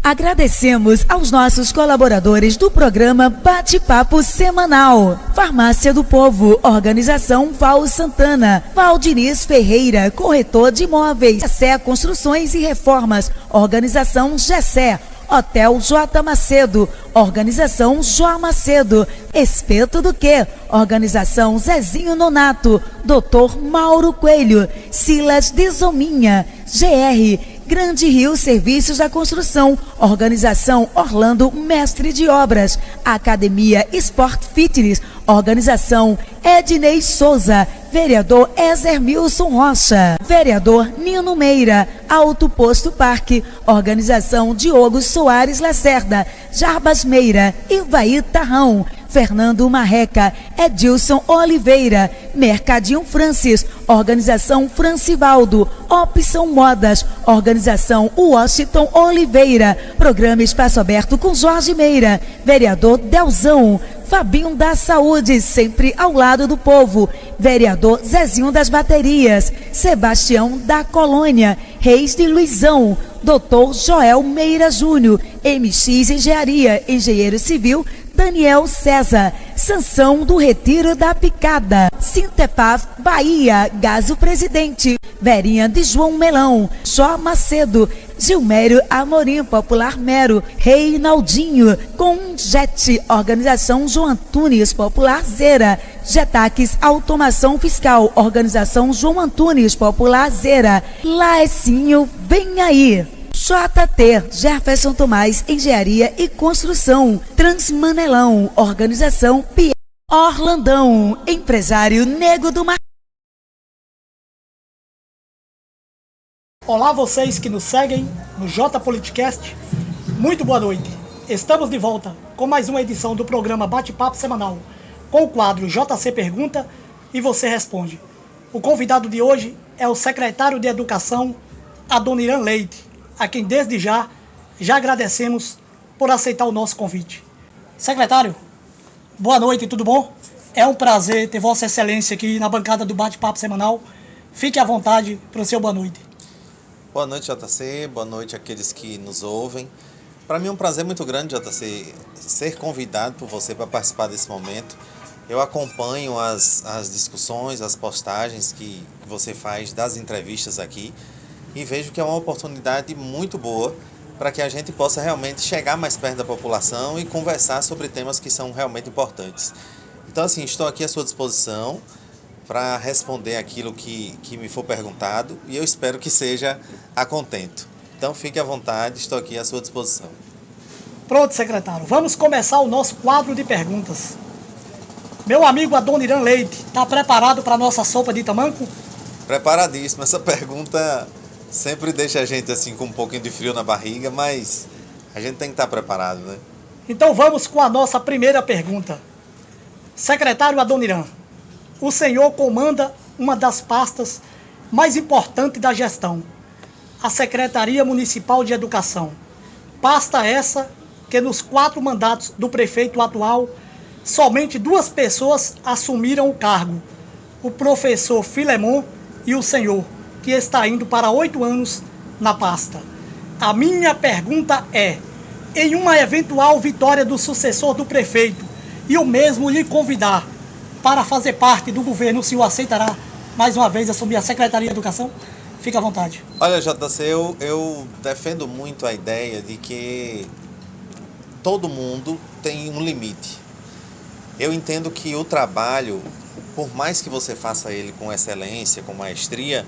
Agradecemos aos nossos colaboradores do programa Bate-Papo Semanal. Farmácia do Povo, Organização Val Santana. Valdiniz Ferreira, corretor de imóveis. Gessé Construções e Reformas, Organização Gessé. Hotel J. Macedo, Organização Jó Macedo. Espeto do Quê? Organização Zezinho Nonato. Dr. Mauro Coelho. Silas Desominha. GR Grande Rio Serviços da Construção, Organização Orlando Mestre de Obras, Academia Sport Fitness, Organização Ednei Souza, Vereador Ezermilson Rocha, Vereador Nino Meira, Alto Posto Parque, Organização Diogo Soares Lacerda, Jarbas Meira, Ivaí Tarrão, Fernando Marreca, Edilson Oliveira, Mercadinho Francis, Organização Francivaldo, Opção Modas, Organização Washington Oliveira, Programa Espaço Aberto com Jorge Meira, Vereador Delzão, Fabinho da Saúde, sempre ao lado do povo, Vereador Zezinho das Baterias, Sebastião da Colônia, Reis de Luizão, Dr. Joel Meira Júnior, MX Engenharia, Engenheiro Civil, Daniel César, Sansão do Retiro da Picada, Sintepaf Bahia, Gaso Presidente, Verinha de João Melão, Jó Macedo, Gilmério Amorim, Popular Mero, Reinaldinho, Conjet, Organização João Antunes, Popular Zera, Getaques Automação Fiscal, Organização João Antunes, Popular Zera, Laecinho, vem aí. JT, Jefferson Tomás, Engenharia e Construção, Transmanelão, Organização Pierre Orlandão, Empresário Nego do Mar. Olá vocês que nos seguem no J Politicast, muito boa noite. Estamos de volta com mais uma edição do programa Bate-Papo Semanal, com o quadro JC Pergunta e Você Responde. O convidado de hoje é o secretário de Educação, Adoniran Leite, a quem desde já agradecemos por aceitar o nosso convite. Secretário, boa noite, tudo bom? É um prazer ter Vossa Excelência aqui na bancada do Bate-Papo Semanal. Fique à vontade para o seu boa noite. Boa noite, JC. Boa noite àqueles que nos ouvem. Para mim é um prazer muito grande, JC, ser convidado por você para participar desse momento. Eu acompanho as discussões, as postagens que você faz das entrevistas aqui e vejo que é uma oportunidade muito boa para que a gente possa realmente chegar mais perto da população e conversar sobre temas que são realmente importantes. Então, assim, estou aqui à sua disposição para responder aquilo que me for perguntado e eu espero que seja a contento. Então, fique à vontade, estou aqui à sua disposição. Pronto, secretário. Vamos começar o nosso quadro de perguntas. Meu amigo Adoniran Leite, está preparado para a nossa sopa de tamanco? Preparadíssimo. Essa pergunta sempre deixa a gente assim com um pouquinho de frio na barriga, mas a gente tem que estar preparado, né? Então vamos com a nossa primeira pergunta. Secretário Adoniran, o senhor comanda uma das pastas mais importantes da gestão, a Secretaria Municipal de Educação. Pasta essa que nos 4 mandatos do prefeito atual, somente 2 pessoas assumiram o cargo, o professor Filemon e o senhor, que está indo para 8 anos na pasta. A minha pergunta é, em uma eventual vitória do sucessor do prefeito e o mesmo lhe convidar para fazer parte do governo, o senhor aceitará mais uma vez assumir a Secretaria de Educação? Fique à vontade. Olha, JC, eu defendo muito a ideia de que todo mundo tem um limite. Eu entendo que o trabalho, por mais que você faça ele com excelência, com maestria,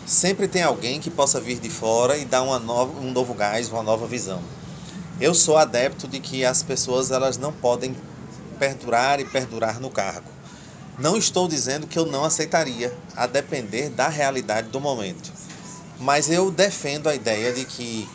sempre tem alguém que possa vir de fora e dar um novo gás, uma nova visão. Eu sou adepto de que as pessoas elas não podem perdurar no cargo. Não estou dizendo que eu não aceitaria, a depender da realidade do momento. Mas eu defendo a ideia de que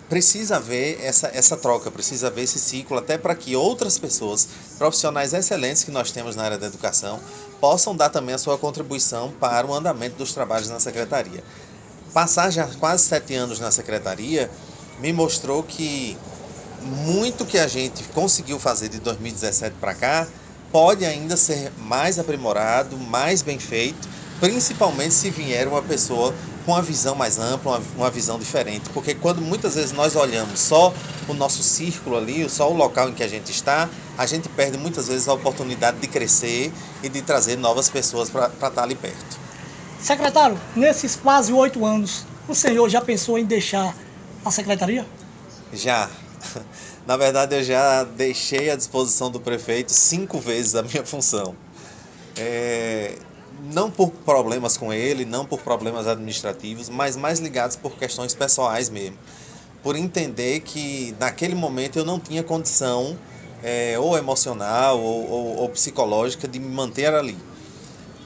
precisa haver essa troca, precisa haver esse ciclo, até para que outras pessoas, profissionais excelentes que nós temos na área da educação, possam dar também a sua contribuição para o andamento dos trabalhos na Secretaria. Passar já quase 7 anos na Secretaria me mostrou que muito que a gente conseguiu fazer de 2017 para cá pode ainda ser mais aprimorado, mais bem feito, principalmente se vier uma pessoa com uma visão mais ampla, uma visão diferente. Porque quando muitas vezes nós olhamos só o nosso círculo ali, só o local em que a gente está, a gente perde muitas vezes a oportunidade de crescer e de trazer novas pessoas para estar ali perto. Secretário, nesses quase 8 anos, o senhor já pensou em deixar a secretaria? Já. Na verdade, eu já deixei à disposição do prefeito 5 vezes a minha função. Não por problemas com ele, não por problemas administrativos, mas mais ligados por questões pessoais mesmo. Por entender que naquele momento eu não tinha condição ou emocional ou psicológica de me manter ali.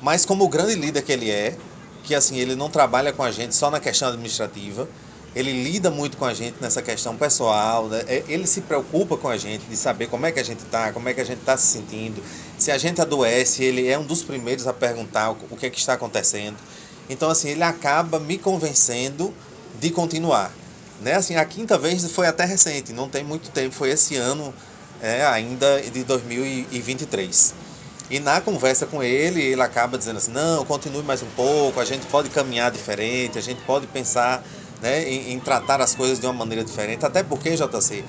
Mas como o grande líder que ele é, que assim, ele não trabalha com a gente só na questão administrativa, ele lida muito com a gente nessa questão pessoal, né? Ele se preocupa com a gente, de saber como é que a gente está, como é que a gente está se sentindo. Se a gente adoece, ele é um dos primeiros a perguntar o que é que está acontecendo. Então, assim, ele acaba me convencendo de continuar. Né? Assim, a 5ª vez foi até recente, não tem muito tempo, foi esse ano ainda de 2023. E na conversa com ele acaba dizendo assim, não, continue mais um pouco, a gente pode caminhar diferente, a gente pode pensar, né, em tratar as coisas de uma maneira diferente. Até porque, JC,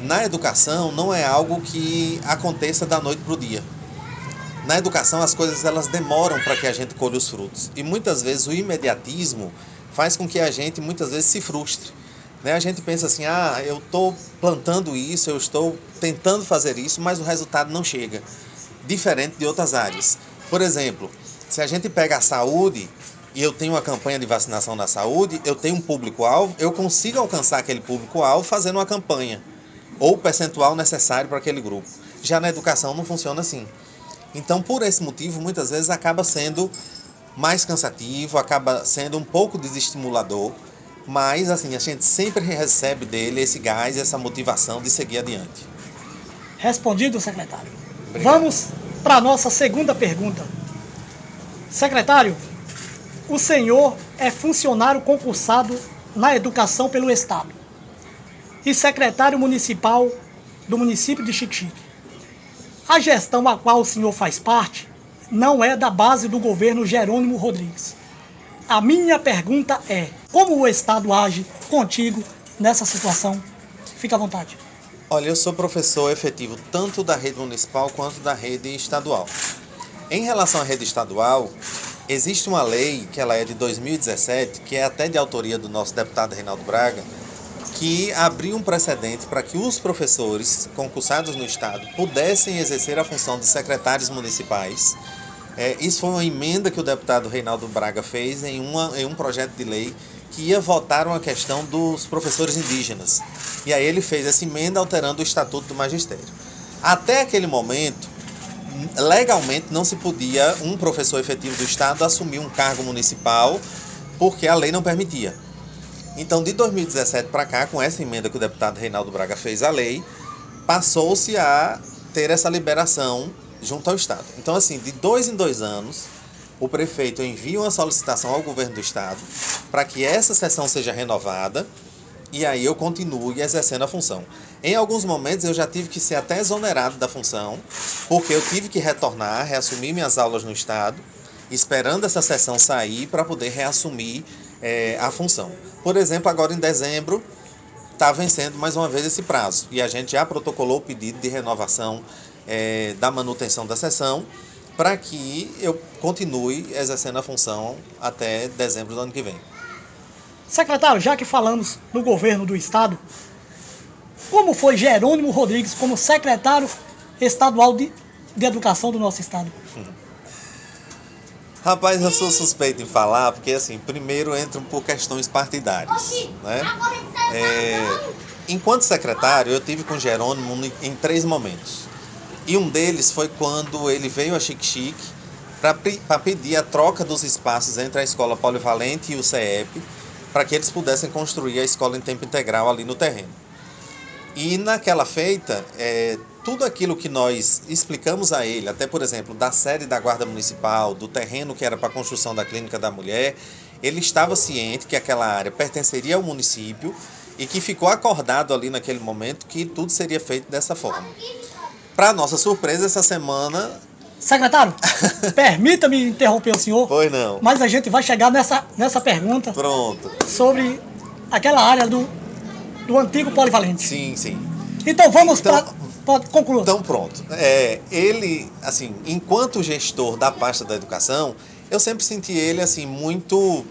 na educação não é algo que aconteça da noite para o dia. Na educação as coisas elas demoram para que a gente colhe os frutos. E muitas vezes o imediatismo faz com que a gente muitas vezes se frustre. Né? A gente pensa assim, eu estou plantando isso, eu estou tentando fazer isso, mas o resultado não chega. Diferente de outras áreas. Por exemplo, se a gente pega a saúde e eu tenho uma campanha de vacinação na saúde, eu tenho um público-alvo, eu consigo alcançar aquele público-alvo fazendo uma campanha ou o percentual necessário para aquele grupo. Já na educação não funciona assim. Então, por esse motivo, muitas vezes acaba sendo mais cansativo, acaba sendo um pouco desestimulador, mas assim, a gente sempre recebe dele esse gás, essa motivação de seguir adiante. Respondido, secretário. Obrigado. Vamos para a nossa segunda pergunta. Secretário, o senhor é funcionário concursado na educação pelo Estado e secretário municipal do município de Xique-Xique. A gestão a qual o senhor faz parte não é da base do governo Jerônimo Rodrigues. A minha pergunta é, como o Estado age contigo nessa situação? Fique à vontade. Olha, eu sou professor efetivo tanto da rede municipal quanto da rede estadual. Em relação à rede estadual, existe uma lei, que ela é de 2017, que é até de autoria do nosso deputado Reinaldo Braga, que abriu um precedente para que os professores concursados no Estado pudessem exercer a função de secretários municipais. Isso foi uma emenda que o deputado Reinaldo Braga fez em um projeto de lei que ia votar uma questão dos professores indígenas. E aí ele fez essa emenda alterando o Estatuto do Magistério. Até aquele momento, legalmente não se podia um professor efetivo do Estado assumir um cargo municipal porque a lei não permitia. Então, de 2017 para cá, com essa emenda que o deputado Reinaldo Braga fez à lei, passou-se a ter essa liberação junto ao Estado. Então, assim, de 2 em 2 anos, o prefeito envia uma solicitação ao governo do Estado para que essa sessão seja renovada e aí eu continue exercendo a função. Em alguns momentos eu já tive que ser até exonerado da função, porque eu tive que reassumir minhas aulas no Estado, esperando essa sessão sair para poder reassumir a função. Por exemplo, agora em dezembro, está vencendo mais uma vez esse prazo. E a gente já protocolou o pedido de renovação da manutenção da sessão para que eu continue exercendo a função até dezembro do ano que vem. Secretário, já que falamos no governo do Estado, como foi Jerônimo Rodrigues como secretário estadual de Educação do nosso Estado? Rapaz, eu sou suspeito em falar, porque assim, primeiro entram por questões partidárias, né? Enquanto secretário, eu tive com Jerônimo em 3 momentos. E um deles foi quando ele veio a Xique-Xique para pedir a troca dos espaços entre a escola polivalente e o CEP, para que eles pudessem construir a escola em tempo integral ali no terreno. E naquela feita, tudo aquilo que nós explicamos a ele, até por exemplo, da sede da Guarda Municipal, do terreno que era para a construção da Clínica da Mulher, ele estava ciente que aquela área pertenceria ao município e que ficou acordado ali naquele momento que tudo seria feito dessa forma. Para nossa surpresa, essa semana Secretário, permita-me interromper o senhor. Pois não. Mas a gente vai chegar nessa pergunta. Pronto. Sobre aquela área do antigo polivalente. Sim, sim. Então vamos para... Pode concluir. Então pronto. Ele, assim, enquanto gestor da pasta da educação, eu sempre senti ele, assim, muito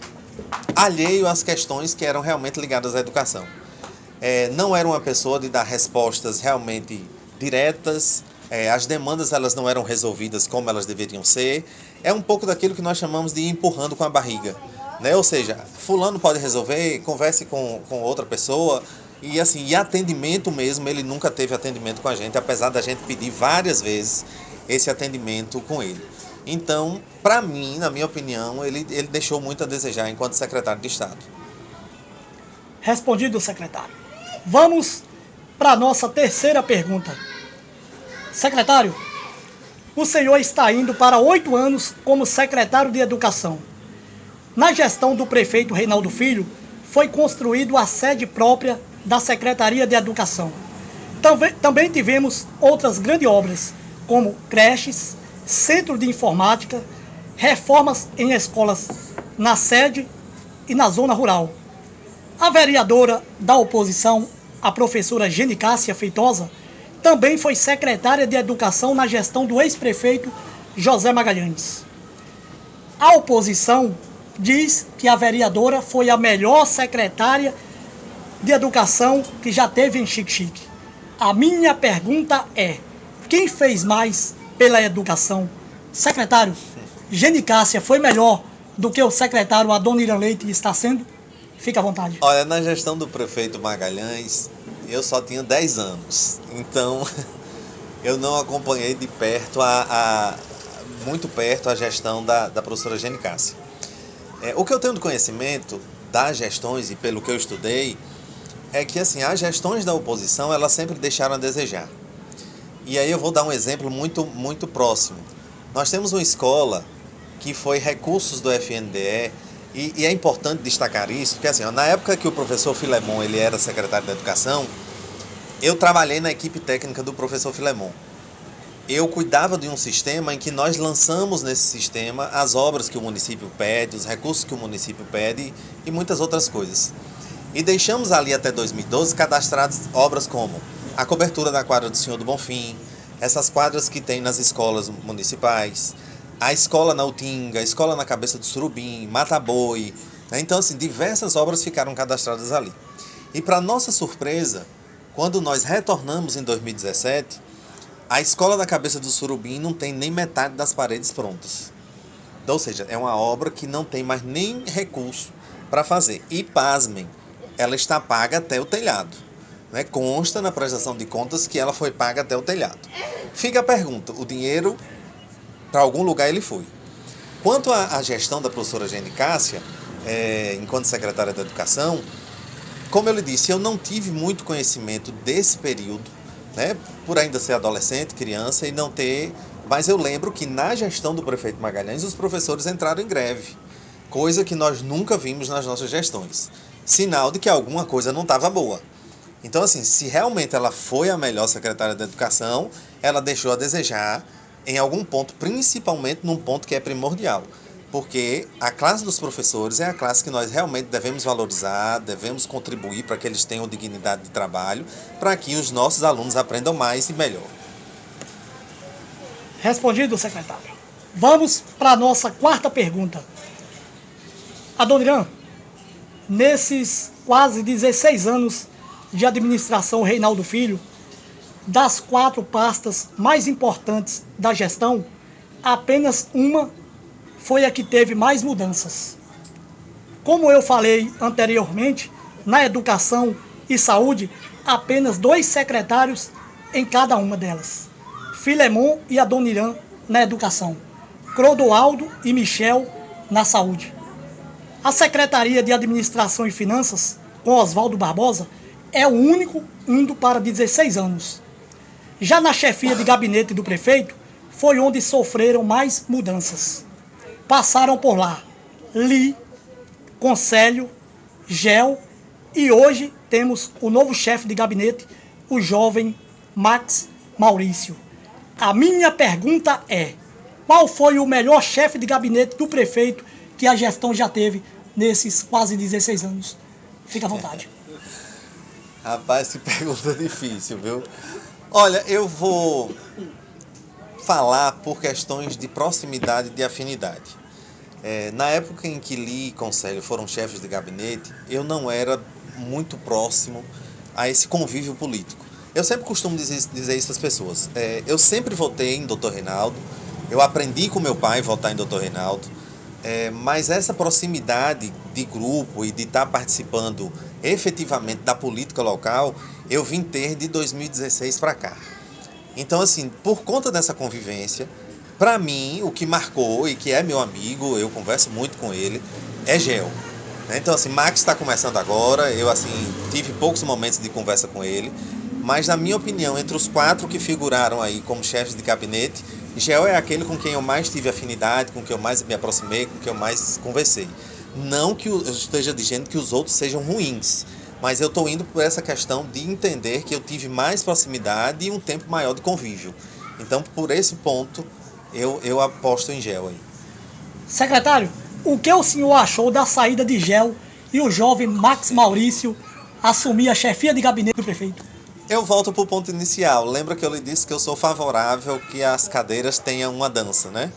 alheio às questões que eram realmente ligadas à educação. Não era uma pessoa de dar respostas realmente diretas, as demandas elas não eram resolvidas como elas deveriam ser. É um pouco daquilo que nós chamamos de ir empurrando com a barriga, né? Ou seja, fulano pode resolver, converse com outra pessoa. E assim, e atendimento mesmo, ele nunca teve atendimento com a gente, apesar da gente pedir várias vezes esse atendimento com ele. Então, para mim, na minha opinião, ele deixou muito a desejar enquanto secretário de Estado. Respondido, secretário. Vamos para a nossa terceira pergunta. Secretário, o senhor está indo para 8 anos como secretário de Educação. Na gestão do prefeito Reinaldo Filho, foi construído a sede própria da Secretaria de Educação. Também tivemos outras grandes obras, como creches, centro de informática, reformas em escolas na sede e na zona rural. A vereadora da oposição, a professora Genicássia Feitosa, também foi secretária de Educação na gestão do ex-prefeito José Magalhães. A oposição diz que a vereadora foi a melhor secretária de Educação que já teve em Xique-Xique. A minha pergunta é: quem fez mais pela educação? Secretário, Genicássia foi melhor do que o secretário Adoniran Leite está sendo? Fique à vontade. Olha, na gestão do prefeito Magalhães, eu só tinha 10 anos. Então, eu não acompanhei de perto, muito perto, a gestão da professora Genicássia. O que eu tenho de conhecimento das gestões e pelo que eu estudei, é que assim, as gestões da oposição, elas sempre deixaram a desejar. E aí eu vou dar um exemplo muito, muito próximo. Nós temos uma escola que foi recursos do FNDE, e é importante destacar isso, porque assim, na época que o professor Filemon ele era secretário da Educação, eu trabalhei na equipe técnica do professor Filemon. Eu cuidava de um sistema em que nós lançamos nesse sistema as obras que o município pede, os recursos que o município pede e muitas outras coisas. E deixamos ali até 2012 cadastradas obras como a cobertura da quadra do Senhor do Bonfim, essas quadras que tem nas escolas municipais, a escola na Utinga, a escola na Cabeça do Surubim, Mata Boi, né? Então, assim, diversas obras ficaram cadastradas ali. E para nossa surpresa, quando nós retornamos em 2017, a escola da Cabeça do Surubim não tem nem metade das paredes prontas. Ou seja, é uma obra que não tem mais nem recurso para fazer. E pasmem, ela está paga até o telhado. Né? Consta na prestação de contas que ela foi paga até o telhado. Fica a pergunta, o dinheiro, para algum lugar ele foi. Quanto à gestão da professora Genicássia, enquanto secretária da Educação, como eu lhe disse, eu não tive muito conhecimento desse período, né? Por ainda ser adolescente, criança e não ter... Mas eu lembro que na gestão do prefeito Magalhães, os professores entraram em greve, coisa que nós nunca vimos nas nossas gestões. Sinal de que alguma coisa não estava boa. Então, assim, se realmente ela foi a melhor secretária da Educação, ela deixou a desejar em algum ponto, principalmente num ponto que é primordial. Porque a classe dos professores é a classe que nós realmente devemos valorizar, devemos contribuir para que eles tenham dignidade de trabalho, para que os nossos alunos aprendam mais e melhor. Respondido, secretário. Vamos para a nossa quarta pergunta. Adoniran, nesses quase 16 anos de administração Reinaldo Filho, das 4 pastas mais importantes da gestão, apenas uma foi a que teve mais mudanças. Como eu falei anteriormente, na educação e saúde, apenas 2 secretários em cada uma delas. Filemon e Adoniran na educação, Clodoaldo e Michel na saúde. A Secretaria de Administração e Finanças, com Oswaldo Barbosa, é o único indo para 16 anos. Já na chefia de gabinete do prefeito, foi onde sofreram mais mudanças. Passaram por lá Li, Conselho, Gel e hoje temos o novo chefe de gabinete, o jovem Max Maurício. A minha pergunta é: qual foi o melhor chefe de gabinete do prefeito que a gestão já teve nesses quase 16 anos? Fica à vontade. Rapaz, que pergunta difícil, viu? Olha, eu vou falar por questões de proximidade e de afinidade. Na época em que Li e Conselho foram chefes de gabinete, eu não era muito próximo a esse convívio político. Eu sempre costumo dizer isso às pessoas. Eu sempre votei em Dr. Reinaldo, eu aprendi com meu pai a votar em Dr. Reinaldo, mas essa proximidade de grupo e de estar participando efetivamente da política local, eu vim ter de 2016 para cá. Então, assim, por conta dessa convivência, para mim, o que marcou e que é meu amigo, eu converso muito com ele, é Gel. Então, assim, Max está começando agora, eu, assim, tive poucos momentos de conversa com ele, mas, na minha opinião, entre os 4 que figuraram aí como chefes de gabinete, Gel é aquele com quem eu mais tive afinidade, com quem eu mais me aproximei, com quem eu mais conversei. Não que eu esteja dizendo que os outros sejam ruins, mas eu estou indo por essa questão de entender que eu tive mais proximidade e um tempo maior de convívio. Então, por esse ponto, eu aposto em Gel aí. Secretário, o que o senhor achou da saída de Gel e o jovem Max Maurício assumir a chefia de gabinete do prefeito? Eu volto para o ponto inicial. Lembra que eu lhe disse que eu sou favorável que as cadeiras tenham uma dança, né?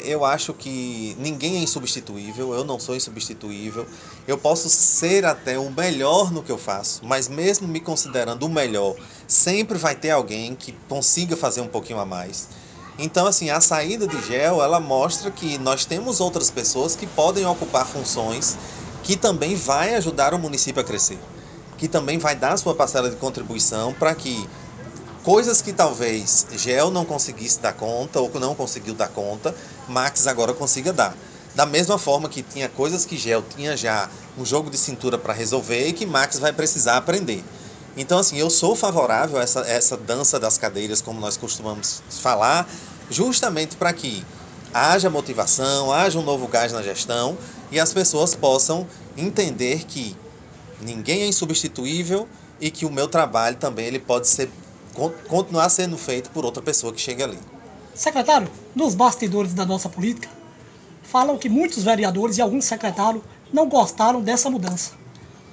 Eu acho que ninguém é insubstituível, eu não sou insubstituível. Eu posso ser até o melhor no que eu faço, mas mesmo me considerando o melhor, sempre vai ter alguém que consiga fazer um pouquinho a mais. Então, assim, a saída de Gel, ela mostra que nós temos outras pessoas que podem ocupar funções que também vai ajudar o município a crescer, que também vai dar sua parcela de contribuição para que coisas que talvez Gel não conseguisse dar conta ou não conseguiu dar conta, Max agora consiga dar. Da mesma forma que tinha coisas que Gel tinha já um jogo de cintura para resolver e que Max vai precisar aprender. Então, assim, eu sou favorável a essa dança das cadeiras, como nós costumamos falar, justamente para que haja motivação, haja um novo gás na gestão e as pessoas possam entender que ninguém é insubstituível e que o meu trabalho também ele pode continuar sendo feito por outra pessoa que chegue ali. Secretário, nos bastidores da nossa política, falam que muitos vereadores e alguns secretários não gostaram dessa mudança.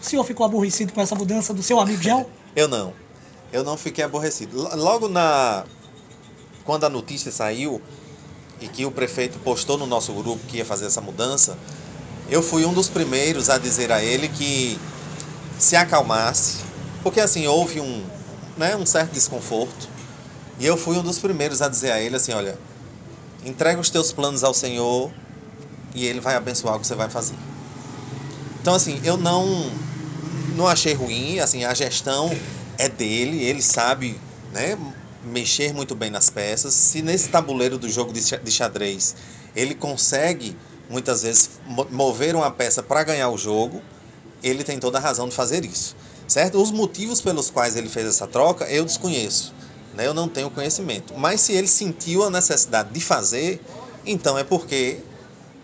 O senhor ficou aborrecido com essa mudança do seu amigo Gel? Eu não fiquei aborrecido. Logo quando a notícia saiu e que o prefeito postou no nosso grupo que ia fazer essa mudança, eu fui um dos primeiros a dizer a ele que se acalmasse, porque assim, houve um certo desconforto, e eu fui um dos primeiros a dizer a ele assim, olha, entrega os teus planos ao Senhor e Ele vai abençoar o que você vai fazer. Então assim, eu não achei ruim, assim, a gestão é dele, ele sabe, né, mexer muito bem nas peças. Se nesse tabuleiro do jogo de xadrez ele consegue muitas vezes mover uma peça para ganhar o jogo, ele tem toda a razão de fazer isso, certo? Os motivos pelos quais ele fez essa troca eu desconheço, né? Eu não tenho conhecimento, mas se ele sentiu a necessidade de fazer, então é porque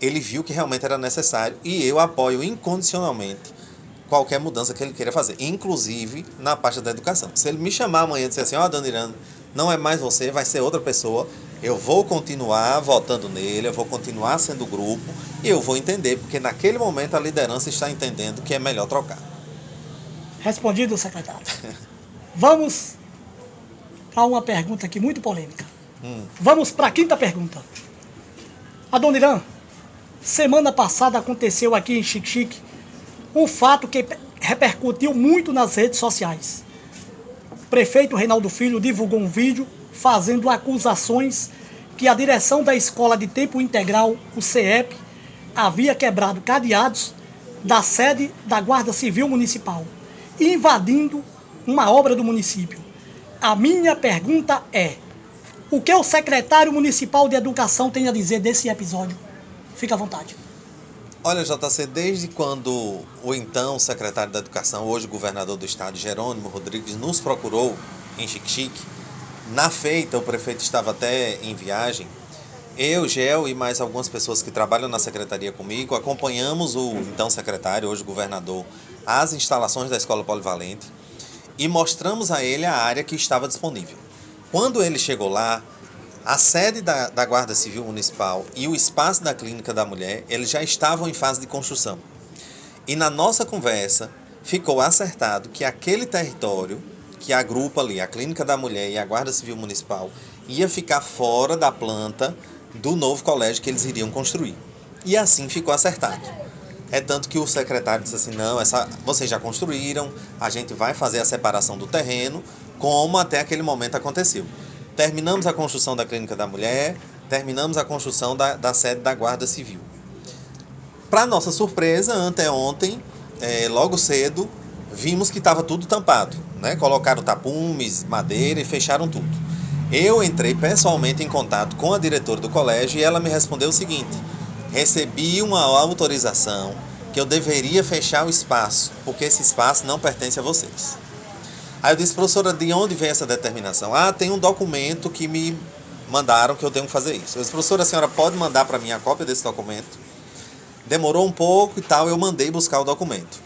ele viu que realmente era necessário, e eu apoio incondicionalmente qualquer mudança que ele queira fazer, inclusive na parte da educação. Se ele me chamar amanhã e dizer assim, Adoniran, não é mais você, vai ser outra pessoa, eu vou continuar votando nele, eu vou continuar sendo grupo, e eu vou entender, porque naquele momento a liderança está entendendo que é melhor trocar. Respondido, secretário. Vamos para uma pergunta aqui muito polêmica. Vamos para a quinta pergunta. Adoniran, semana passada aconteceu aqui em Xique-Xique um fato que repercutiu muito nas redes sociais. O prefeito Reinaldo Filho divulgou um vídeo fazendo acusações que a direção da Escola de Tempo Integral, o CEP, havia quebrado cadeados da sede da Guarda Civil Municipal, invadindo uma obra do município. A minha pergunta é, o que o secretário municipal de Educação tem a dizer desse episódio? Fica à vontade. Olha, JC, desde quando o então secretário da Educação, hoje governador do estado, Jerônimo Rodrigues, nos procurou em Xique-Xique, na feita o prefeito estava até em viagem, eu, Gel e mais algumas pessoas que trabalham na secretaria comigo, acompanhamos o então secretário, hoje governador, às instalações da Escola Polivalente e mostramos a ele a área que estava disponível. Quando ele chegou lá, A sede da Guarda Civil Municipal e o espaço da Clínica da Mulher, eles já estavam em fase de construção. E na nossa conversa, ficou acertado que aquele território que agrupa ali a Clínica da Mulher e a Guarda Civil Municipal ia ficar fora da planta do novo colégio que eles iriam construir. E assim ficou acertado. É tanto que o secretário disse assim, não, vocês já construíram, a gente vai fazer a separação do terreno, como até aquele momento aconteceu. Terminamos a construção da Clínica da Mulher, terminamos a construção da sede da Guarda Civil. Para nossa surpresa, anteontem, logo cedo, vimos que estava tudo tampado, né? Colocaram tapumes, madeira e fecharam tudo. Eu entrei pessoalmente em contato com a diretora do colégio e ela me respondeu o seguinte: recebi uma autorização que eu deveria fechar o espaço, porque esse espaço não pertence a vocês. Aí eu disse, professora, de onde vem essa determinação? Tem um documento que me mandaram que eu tenho que fazer isso. Eu disse, professora, a senhora pode mandar para mim a cópia desse documento? Demorou um pouco e tal, eu mandei buscar o documento.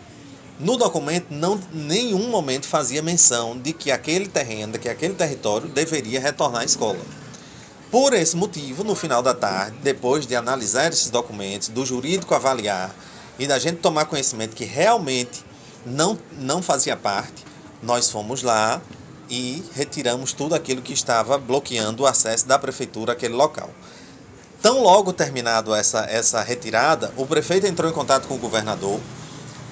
No documento, nenhum momento fazia menção de que aquele terreno, que aquele território deveria retornar à escola. Por esse motivo, no final da tarde, depois de analisar esses documentos, do jurídico avaliar e da gente tomar conhecimento que realmente não fazia parte, nós fomos lá e retiramos tudo aquilo que estava bloqueando o acesso da prefeitura àquele local. Tão logo terminado essa retirada, o prefeito entrou em contato com o governador.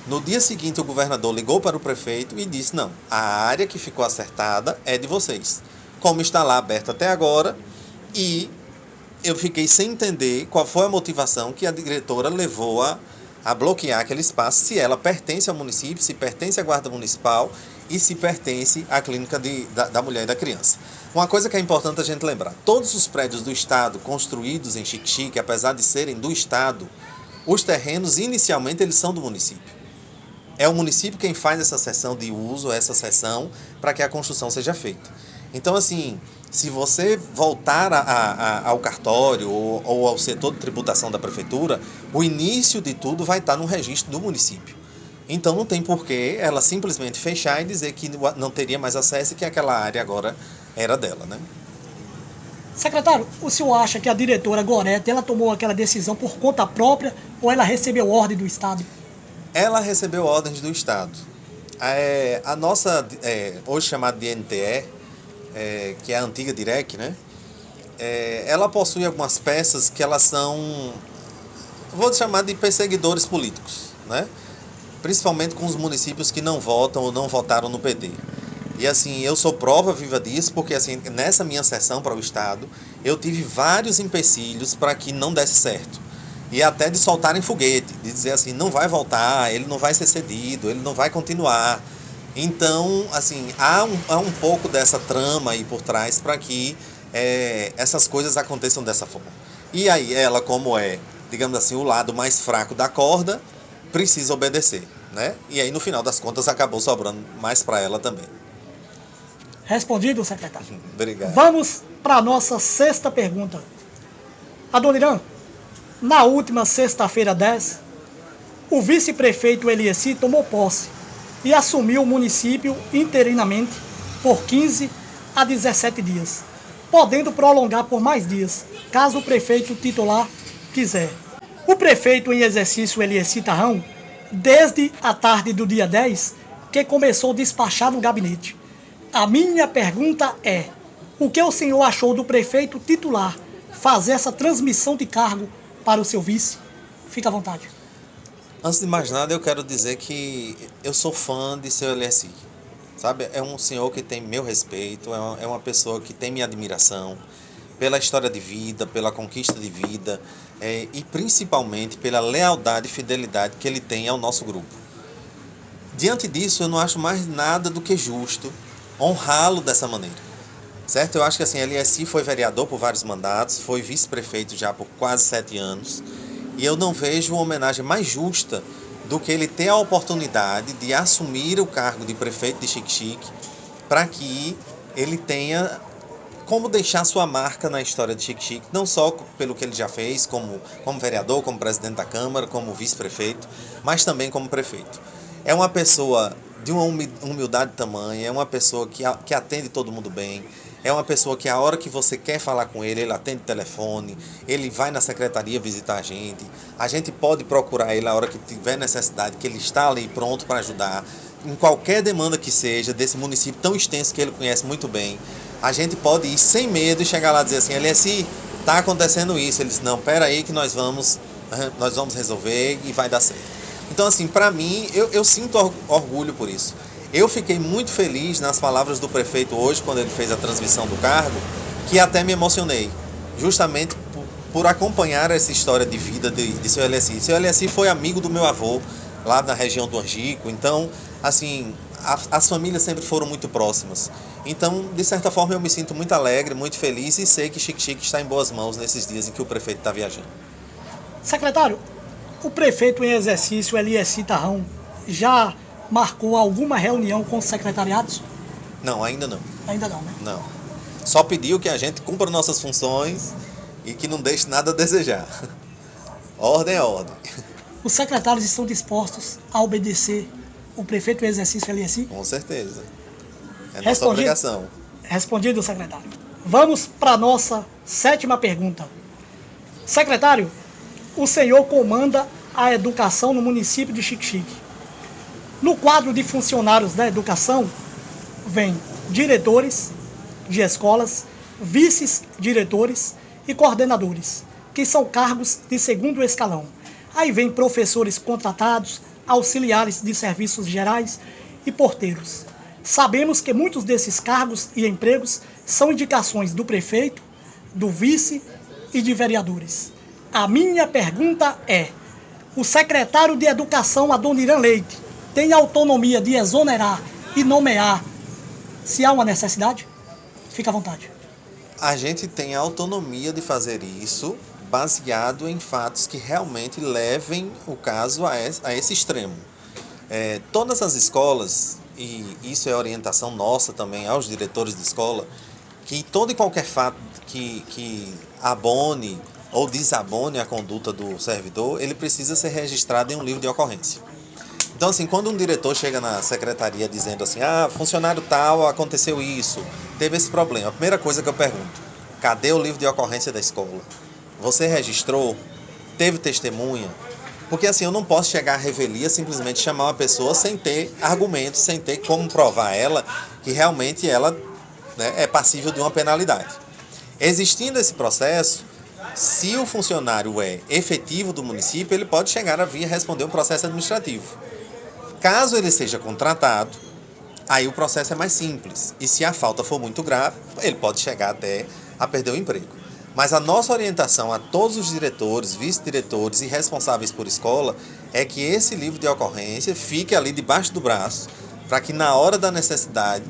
No dia seguinte, o governador ligou para o prefeito e disse, não, a área que ficou acertada é de vocês. Como está lá aberto até agora, e eu fiquei sem entender qual foi a motivação que a diretora levou a bloquear aquele espaço, se ela pertence ao município, se pertence à Guarda Municipal e se pertence à Clínica da Mulher e da Criança. Uma coisa que é importante a gente lembrar, todos os prédios do Estado construídos em Xique-Xique, apesar de serem do Estado, os terrenos inicialmente eles são do município. É o município quem faz essa cessão de uso, essa cessão, para que a construção seja feita. Então, assim, se você voltar ao cartório ou ao setor de tributação da prefeitura, o início de tudo vai estar no registro do município. Então, não tem porquê ela simplesmente fechar e dizer que não teria mais acesso e que aquela área agora era dela, né? Secretário, o senhor acha que a diretora Gorete, ela tomou aquela decisão por conta própria ou ela recebeu ordem do Estado? Ela recebeu ordens do Estado. A nossa, hoje chamada de NTE, que é a antiga DIREC, né? Ela possui algumas peças que elas são, vou chamar de perseguidores políticos, né? Principalmente com os municípios que não votam ou não votaram no PT. E assim, eu sou prova viva disso, porque assim, nessa minha sessão para o Estado, eu tive vários empecilhos para que não desse certo. E até de soltarem foguete, de dizer assim, não vai voltar, ele não vai ser cedido, ele não vai continuar. Então, assim, há um pouco dessa trama aí por trás para que essas coisas aconteçam dessa forma. E aí ela, como digamos assim, o lado mais fraco da corda, precisa obedecer, né? E aí, no final das contas, acabou sobrando mais para ela também. Respondido, secretário. Obrigado. Vamos para a nossa sexta pergunta. Adoniran, na última sexta-feira 10, o vice-prefeito Elieci tomou posse e assumiu o município interinamente por 15 a 17 dias, podendo prolongar por mais dias, caso o prefeito titular quiser. O prefeito em exercício Elieci Tarrão, desde a tarde do dia 10, que começou a despachar no gabinete. A minha pergunta é, o que o senhor achou do prefeito titular fazer essa transmissão de cargo para o seu vice? Fica à vontade. Antes de mais nada, eu quero dizer que eu sou fã de seu Elieci. Sabe? É um senhor que tem meu respeito, é uma pessoa que tem minha admiração pela história de vida, pela conquista de vida e principalmente pela lealdade e fidelidade que ele tem ao nosso grupo. Diante disso, eu não acho mais nada do que justo honrá-lo dessa maneira. Certo? Eu acho que assim, Elieci foi vereador por vários mandatos, foi vice-prefeito já por quase 7 anos, e eu não vejo uma homenagem mais justa do que ele ter a oportunidade de assumir o cargo de prefeito de Xique-Xique para que ele tenha como deixar sua marca na história de Xique-Xique, não só pelo que ele já fez como vereador, como presidente da Câmara, como vice-prefeito, mas também como prefeito. É uma pessoa de uma humildade tamanha, é uma pessoa que atende todo mundo bem, É uma pessoa que a hora que você quer falar com ele, ele atende o telefone, ele vai na secretaria visitar a gente pode procurar ele a hora que tiver necessidade, que ele está ali pronto para ajudar, em qualquer demanda que seja, desse município tão extenso que ele conhece muito bem. A gente pode ir sem medo e chegar lá e dizer assim, LSI, está acontecendo isso. Ele diz, não, pera aí que nós vamos resolver e vai dar certo. Então, assim, para mim, eu sinto orgulho por isso. Eu fiquei muito feliz nas palavras do prefeito hoje, quando ele fez a transmissão do cargo, que até me emocionei, justamente por acompanhar essa história de vida de seu LSI. Seu LSI foi amigo do meu avô, lá na região do Angico, então, assim, as famílias sempre foram muito próximas. Então, de certa forma, eu me sinto muito alegre, muito feliz e sei que Xique-Xique está em boas mãos nesses dias em que o prefeito está viajando. Secretário, o prefeito em exercício, LSI Tarrão, já marcou alguma reunião com os secretariados? Não, ainda não. Ainda não, né? Não. Só pediu que a gente cumpra nossas funções e que não deixe nada a desejar. Ordem é ordem. Os secretários estão dispostos a obedecer o prefeito em exercício LSI? Com certeza. É nossa obrigação. Respondido, secretário. Vamos para a nossa 7ª pergunta. Secretário, o senhor comanda a educação no município de Xique-Xique. No quadro de funcionários da educação, vem diretores de escolas, vices-diretores e coordenadores, que são cargos de 2º escalão. Aí vem professores contratados, auxiliares de serviços gerais e porteiros. Sabemos que muitos desses cargos e empregos são indicações do prefeito, do vice e de vereadores. A minha pergunta é, o secretário de Educação, Adoniran Leite, tem autonomia de exonerar e nomear se há uma necessidade? Fica à vontade. A gente tem a autonomia de fazer isso baseado em fatos que realmente levem o caso a esse extremo. Todas as escolas, e isso é orientação nossa também aos diretores de escola, que todo e qualquer fato que abone ou desabone a conduta do servidor, ele precisa ser registrado em um livro de ocorrência. Então, assim, quando um diretor chega na secretaria dizendo assim, funcionário tal, aconteceu isso, teve esse problema, a primeira coisa que eu pergunto, cadê o livro de ocorrência da escola? Você registrou? Teve testemunha? Porque, assim, eu não posso chegar à revelia simplesmente chamar uma pessoa sem ter argumentos, sem ter como provar ela que realmente ela, né, é passível de uma penalidade. Existindo esse processo, se o funcionário é efetivo do município, ele pode chegar a vir responder um processo administrativo. Caso ele seja contratado, aí o processo é mais simples. E se a falta for muito grave, ele pode chegar até a perder o emprego. Mas a nossa orientação a todos os diretores, vice-diretores e responsáveis por escola é que esse livro de ocorrência fique ali debaixo do braço, para que na hora da necessidade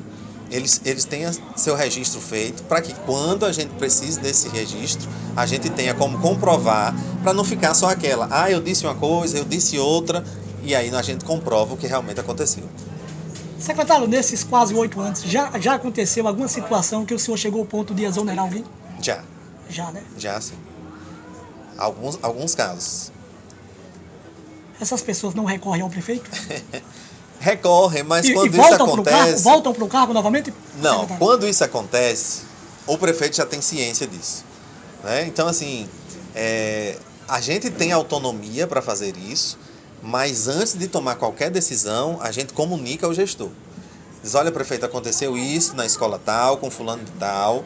eles tenham seu registro feito, para que quando a gente precise desse registro, a gente tenha como comprovar, para não ficar só aquela, eu disse uma coisa, eu disse outra, e aí a gente comprova o que realmente aconteceu. Secretário, nesses quase 8 anos, já aconteceu alguma situação que o senhor chegou ao ponto de exonerar alguém? Já. Já, né? Já, sim. Alguns casos. Essas pessoas não recorrem ao prefeito? Recorrem, mas quando isso acontece... Voltam para o cargo novamente? Não, secretário? Quando isso acontece, o prefeito já tem ciência disso. Né? Então, assim, a gente tem autonomia para fazer isso, mas antes de tomar qualquer decisão, a gente comunica ao gestor. Diz, olha, prefeito, aconteceu isso na escola tal, com fulano de tal.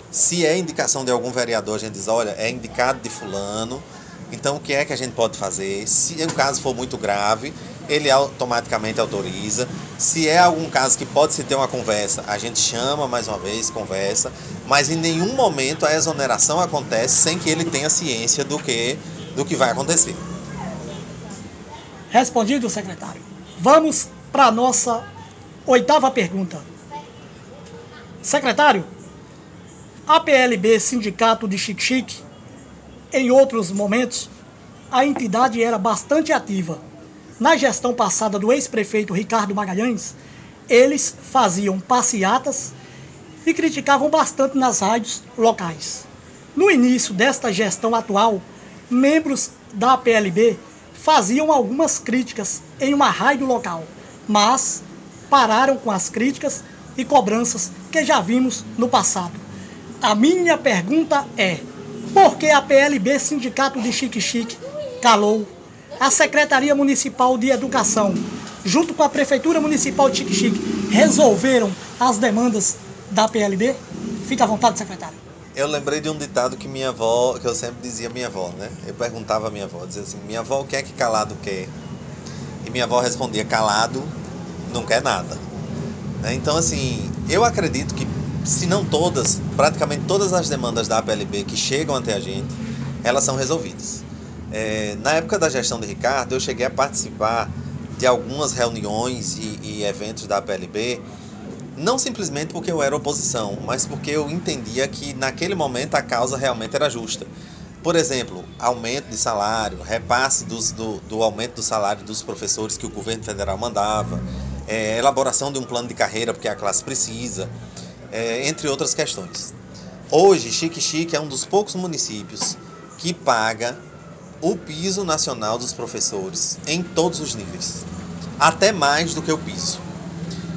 Se é indicação de algum vereador, a gente diz, olha, é indicado de fulano, então o que é que a gente pode fazer? Se o caso for muito grave, ele automaticamente autoriza. Se é algum caso que pode-se ter uma conversa, a gente chama mais uma vez, conversa, mas em nenhum momento a exoneração acontece sem que ele tenha ciência do que vai acontecer. Respondido, secretário. Vamos para a nossa 8ª pergunta. Secretário, a PLB Sindicato de Xique-Xique, em outros momentos, a entidade era bastante ativa. Na gestão passada do ex-prefeito Ricardo Magalhães, eles faziam passeatas e criticavam bastante nas rádios locais. No início desta gestão atual, membros da PLB faziam algumas críticas em uma rádio local, mas pararam com as críticas e cobranças que já vimos no passado. A minha pergunta é: por que a PLB Sindicato de Xique-Xique calou? A Secretaria Municipal de Educação, junto com a Prefeitura Municipal de Xique-Xique, resolveram as demandas da PLB? Fica à vontade, secretário. Eu lembrei de um ditado que minha avó, que eu sempre dizia minha avó, né? Eu perguntava à minha avó, dizia assim: minha avó, o que é que calado quer? E minha avó respondia: calado não quer nada. Então, assim, eu acredito que, se não todas, praticamente todas as demandas da APLB que chegam até a gente, elas são resolvidas. Na época da gestão de Ricardo, eu cheguei a participar de algumas reuniões e eventos da APLB, não simplesmente porque eu era oposição, mas porque eu entendia que naquele momento a causa realmente era justa. Por exemplo, aumento de salário, repasse do aumento do salário dos professores que o governo federal mandava, elaboração de um plano de carreira porque a classe precisa, entre outras questões. Hoje, Xique-Xique é um dos poucos municípios que paga o piso nacional dos professores em todos os níveis, até mais do que o piso.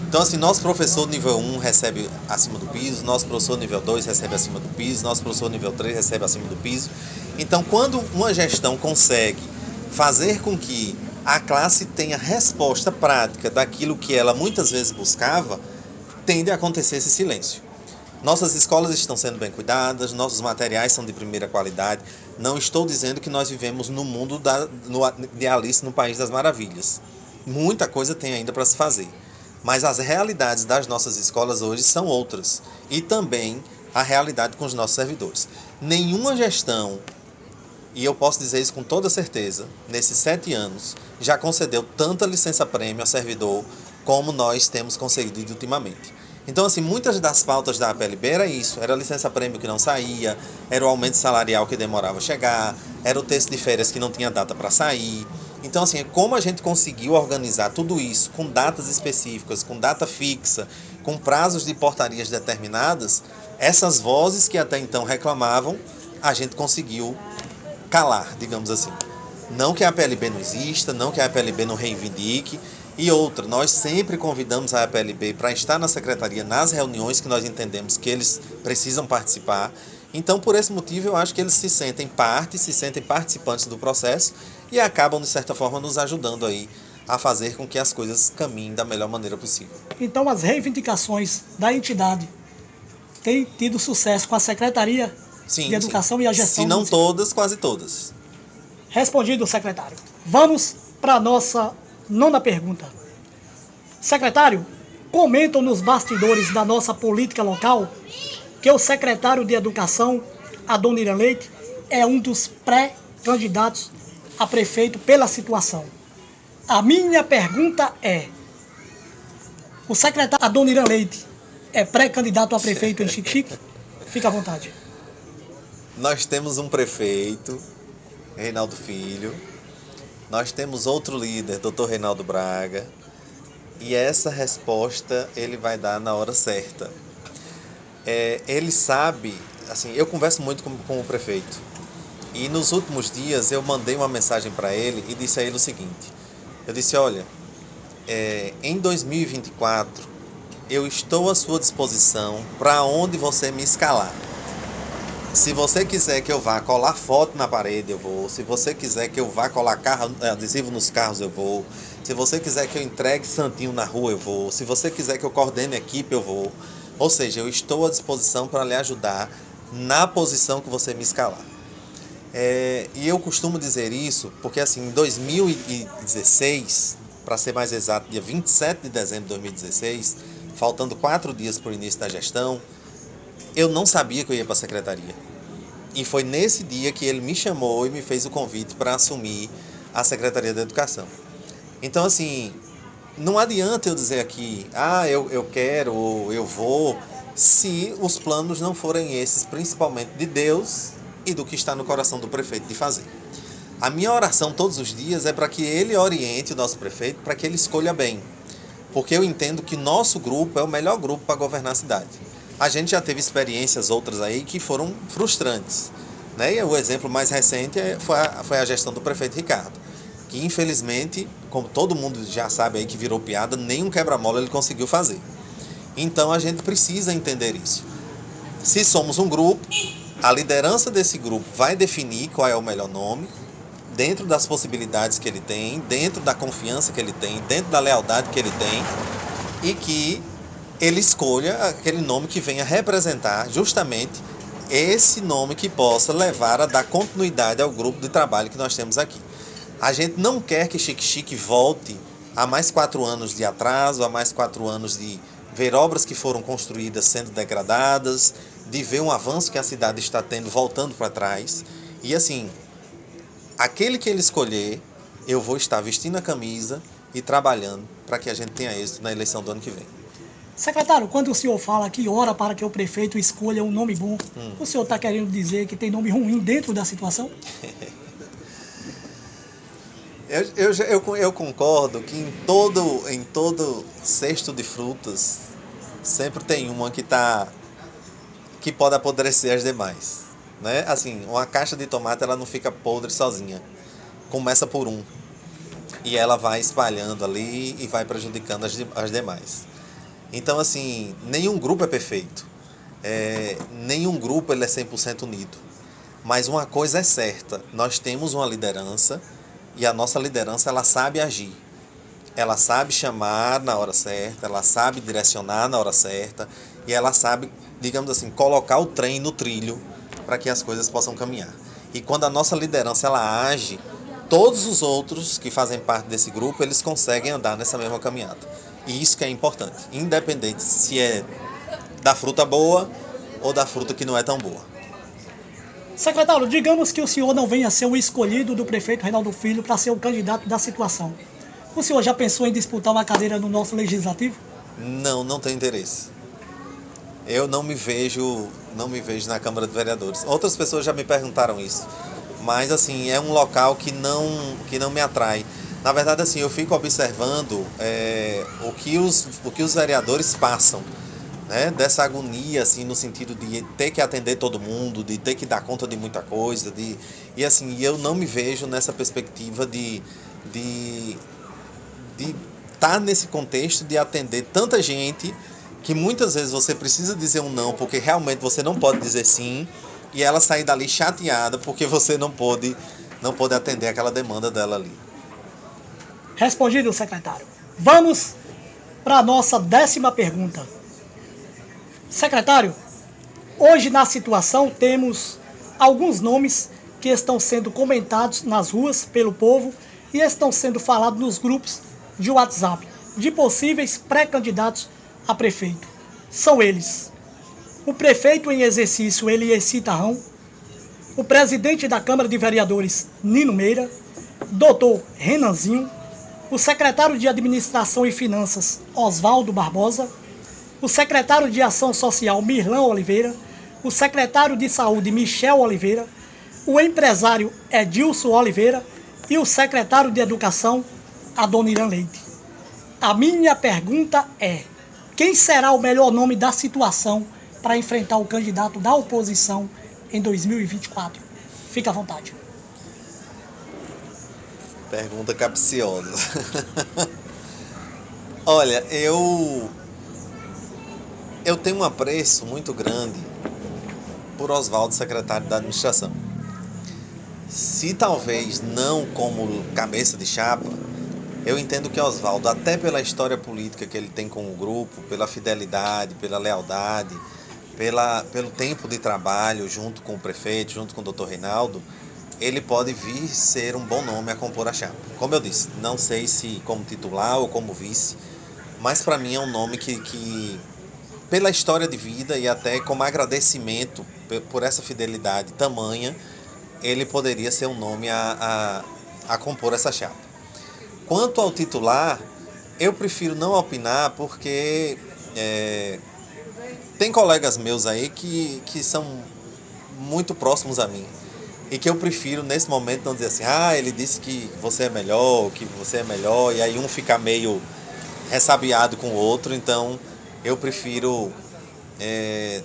Então, assim, nosso professor nível 1 recebe acima do piso, nosso professor nível 2 recebe acima do piso, nosso professor nível 3 recebe acima do piso. Então, quando uma gestão consegue fazer com que a classe tenha resposta prática daquilo que ela muitas vezes buscava, tende a acontecer esse silêncio. Nossas escolas estão sendo bem cuidadas, nossos materiais são de primeira qualidade. Não estou dizendo que nós vivemos no mundo de Alice no País das Maravilhas. Muita coisa tem ainda para se fazer. Mas as realidades das nossas escolas hoje são outras. E também a realidade com os nossos servidores. Nenhuma gestão, e eu posso dizer isso com toda certeza, nesses 7 anos, já concedeu tanta licença-prêmio a servidor como nós temos concedido ultimamente. Então, assim, muitas das pautas da APLB era isso. Era licença-prêmio que não saía, era o aumento salarial que demorava a chegar, era o texto de férias que não tinha data para sair. Então, assim, como a gente conseguiu organizar tudo isso com datas específicas, com data fixa, com prazos de portarias determinadas, essas vozes que até então reclamavam, a gente conseguiu calar, digamos assim. Não que a APLB não exista, não que a APLB não reivindique. E outra, nós sempre convidamos a APLB para estar na secretaria nas reuniões que nós entendemos que eles precisam participar. Então, por esse motivo, eu acho que eles se sentem participantes do processo e acabam, de certa forma, nos ajudando aí a fazer com que as coisas caminhem da melhor maneira possível. Então, as reivindicações da entidade têm tido sucesso com a Secretaria de Educação e a gestão. Se não todas, quase todas. Respondido, secretário. Vamos para a nossa 9ª pergunta. Secretário, comentam nos bastidores da nossa política local que o secretário de Educação, Adoniran Leite, é um dos pré-candidatos a prefeito pela situação. A minha pergunta é: o secretário Adoniran Leite é pré-candidato a prefeito em Xique-Xique? Fica à vontade. Nós temos um prefeito, Reinaldo Filho. Nós temos outro líder, Dr. Reinaldo Braga. E essa resposta ele vai dar na hora certa. Ele sabe, assim, eu converso muito com o prefeito. E nos últimos dias eu mandei uma mensagem para ele e disse a ele o seguinte. Eu disse: olha, em 2024 eu estou à sua disposição para onde você me escalar. Se você quiser que eu vá colar foto na parede, eu vou. Se você quiser que eu vá colar adesivo nos carros, eu vou. Se você quiser que eu entregue santinho na rua, eu vou. Se você quiser que eu coordene a equipe, eu vou. Ou seja, eu estou à disposição para lhe ajudar na posição que você me escalar. E eu costumo dizer isso porque, assim, em 2016, para ser mais exato, dia 27 de dezembro de 2016, faltando 4 dias para o início da gestão, eu não sabia que eu ia para a secretaria. E foi nesse dia que ele me chamou e me fez o convite para assumir a Secretaria da Educação. Então, assim, não adianta eu dizer aqui, eu quero ou eu vou, se os planos não forem esses, principalmente de Deus e do que está no coração do prefeito de fazer. A minha oração todos os dias é para que ele oriente o nosso prefeito, para que ele escolha bem. Porque eu entendo que nosso grupo é o melhor grupo para governar a cidade. A gente já teve experiências outras aí que foram frustrantes, né? E o exemplo mais recente foi a gestão do prefeito Ricardo, que infelizmente, como todo mundo já sabe aí que virou piada, nem um quebra-mola ele conseguiu fazer. Então a gente precisa entender isso. Se somos um grupo, a liderança desse grupo vai definir qual é o melhor nome, dentro das possibilidades que ele tem, dentro da confiança que ele tem, dentro da lealdade que ele tem, e que ele escolha aquele nome que venha representar justamente esse nome que possa levar a dar continuidade ao grupo de trabalho que nós temos aqui. A gente não quer que Chique Chique volte a mais 4 anos de atraso, a mais 4 anos de ver obras que foram construídas sendo degradadas, de ver um avanço que a cidade está tendo voltando para trás. E assim, aquele que ele escolher, eu vou estar vestindo a camisa e trabalhando para que a gente tenha êxito na eleição do ano que vem. Secretário, quando o senhor fala que ora para que o prefeito escolha um nome bom, o senhor está querendo dizer que tem nome ruim dentro da situação? Eu concordo que em todo cesto de frutas sempre tem uma que pode apodrecer as demais, né? Assim, uma caixa de tomate ela não fica podre sozinha. Começa por um e ela vai espalhando ali e vai prejudicando as demais. Então, assim, nenhum grupo é perfeito. Nenhum grupo ele é 100% unido. Mas uma coisa é certa, nós temos uma liderança e a nossa liderança ela sabe agir. Ela sabe chamar na hora certa, ela sabe direcionar na hora certa e ela sabe, digamos assim, colocar o trem no trilho para que as coisas possam caminhar. E quando a nossa liderança ela age, todos os outros que fazem parte desse grupo, eles conseguem andar nessa mesma caminhada. E isso que é importante, independente se é da fruta boa ou da fruta que não é tão boa. Secretário, digamos que o senhor não venha a ser o escolhido do prefeito Reinaldo Filho para ser o candidato da situação. O senhor já pensou em disputar uma cadeira no nosso legislativo? Não tenho interesse. Eu não me vejo na Câmara de Vereadores. Outras pessoas já me perguntaram isso, mas assim, é um local que não me atrai. Na verdade, assim, eu fico observando o que os vereadores passam, né? Dessa agonia, assim, no sentido de ter que atender todo mundo, de ter que dar conta de muita coisa, e assim, eu não me vejo nessa perspectiva de estar nesse contexto de atender tanta gente que muitas vezes você precisa dizer um não, porque realmente você não pode dizer sim, e ela sair dali chateada porque você não pôde atender aquela demanda dela ali. Respondido, secretário. Vamos para a nossa 10ª pergunta. Secretário, hoje na situação temos alguns nomes que estão sendo comentados nas ruas pelo povo e estão sendo falados nos grupos de WhatsApp de possíveis pré-candidatos a prefeito. São eles: o prefeito em exercício Elieci Tarrão, o presidente da Câmara de Vereadores Nino Meira, doutor Renanzinho, o secretário de Administração e Finanças Oswaldo Barbosa, o secretário de Ação Social Mirlan Oliveira, o secretário de Saúde Michel Oliveira, o empresário Edilson Oliveira e o secretário de Educação Adoniran Leite. A minha pergunta é: quem será o melhor nome da situação para enfrentar o candidato da oposição em 2024? Fique à vontade. Pergunta capciosa. Olha, eu tenho um apreço muito grande por Oswaldo, secretário da administração. Se talvez não como cabeça de chapa, eu entendo que Oswaldo, até pela história política que ele tem com o grupo, pela fidelidade, pela lealdade, pelo tempo de trabalho junto com o prefeito, junto com o doutor Reinaldo, ele pode vir ser um bom nome a compor a chapa. Como eu disse, não sei se como titular ou como vice, mas para mim é um nome que, pela história de vida e até como agradecimento por essa fidelidade tamanha, ele poderia ser um nome a compor essa chapa. Quanto ao titular, eu prefiro não opinar porque tem colegas meus aí que são muito próximos a mim. E que eu prefiro, nesse momento, não dizer assim, ele disse que você é melhor, e aí um fica meio ressabiado com o outro, então eu prefiro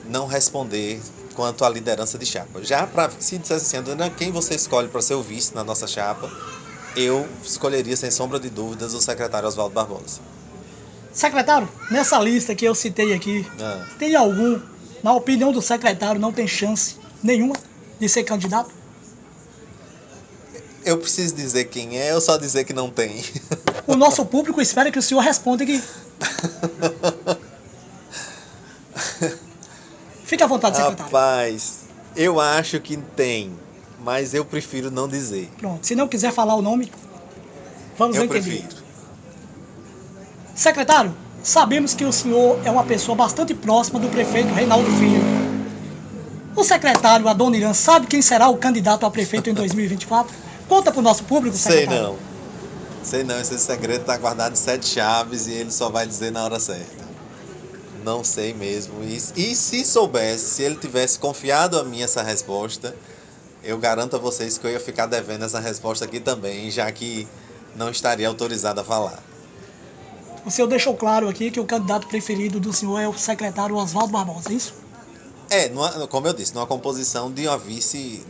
não responder quanto à liderança de chapa. Já para se dissesse assim, André, quem você escolhe para ser o vice na nossa chapa, eu escolheria, sem sombra de dúvidas, o secretário Oswaldo Barbosa. Secretário, nessa lista que eu citei aqui, tem algum, na opinião do secretário, não tem chance nenhuma de ser candidato? Eu preciso dizer quem é ou só dizer que não tem? O nosso público espera que o senhor responda aqui. Fique à vontade, secretário. Rapaz, eu acho que tem, mas eu prefiro não dizer. Pronto, se não quiser falar o nome, vamos Eu entender. prefiro. Secretário, sabemos que o senhor é uma pessoa bastante próxima do prefeito Reinaldo Filho. O secretário Adoniran sabe quem será o candidato a prefeito em 2024? Conta para o nosso público, secretário. Sei não, esse segredo está guardado em 7 chaves e ele só vai dizer na hora certa. Não sei mesmo. E se soubesse, se ele tivesse confiado a mim essa resposta, eu garanto a vocês que eu ia ficar devendo essa resposta aqui também, já que não estaria autorizado a falar. O senhor deixou claro aqui que o candidato preferido do senhor é o secretário Oswaldo Barbosa, é isso? Como eu disse, numa composição de uma vice.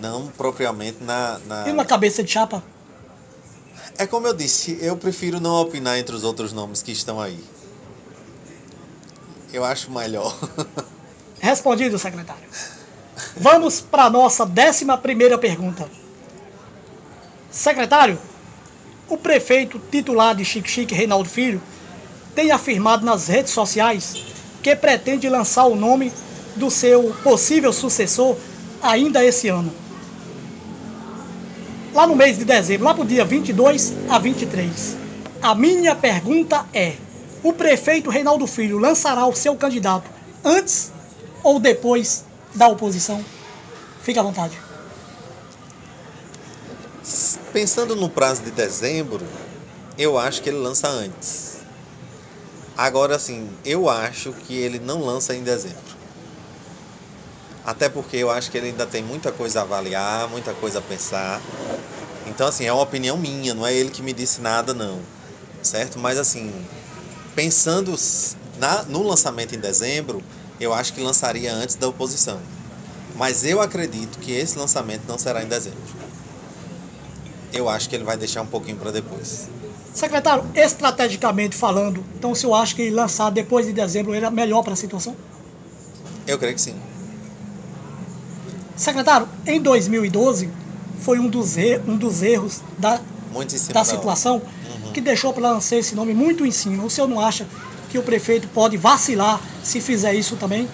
Não propriamente na... E uma cabeça de chapa? É como eu disse, eu prefiro não opinar entre os outros nomes que estão aí. Eu acho melhor. Respondido, secretário. Vamos para a nossa 11ª pergunta. Secretário, o prefeito titular de Xique-Xique, Reinaldo Filho, tem afirmado nas redes sociais que pretende lançar o nome do seu possível sucessor ainda esse ano. Lá no mês de dezembro, lá para o dia 22 a 23. A minha pergunta é: o prefeito Reinaldo Filho lançará o seu candidato antes ou depois da oposição? Fique à vontade. Pensando no prazo de dezembro, eu acho que ele lança antes. Agora, assim, eu acho que ele não lança em dezembro. Até porque eu acho que ele ainda tem muita coisa a avaliar, muita coisa a pensar. Então, assim, é uma opinião minha, não é ele que me disse nada, não. Certo? Mas, assim, pensando no lançamento em dezembro, eu acho que lançaria antes da oposição. Mas eu acredito que esse lançamento não será em dezembro. Eu acho que ele vai deixar um pouquinho para depois. Secretário, estrategicamente falando, então o senhor acha que lançar depois de dezembro era melhor para a situação? Eu creio que sim. Secretário, em 2012, foi um dos erros da situação que deixou para lançar esse nome muito em cima. O senhor não acha que o prefeito pode vacilar se fizer isso também?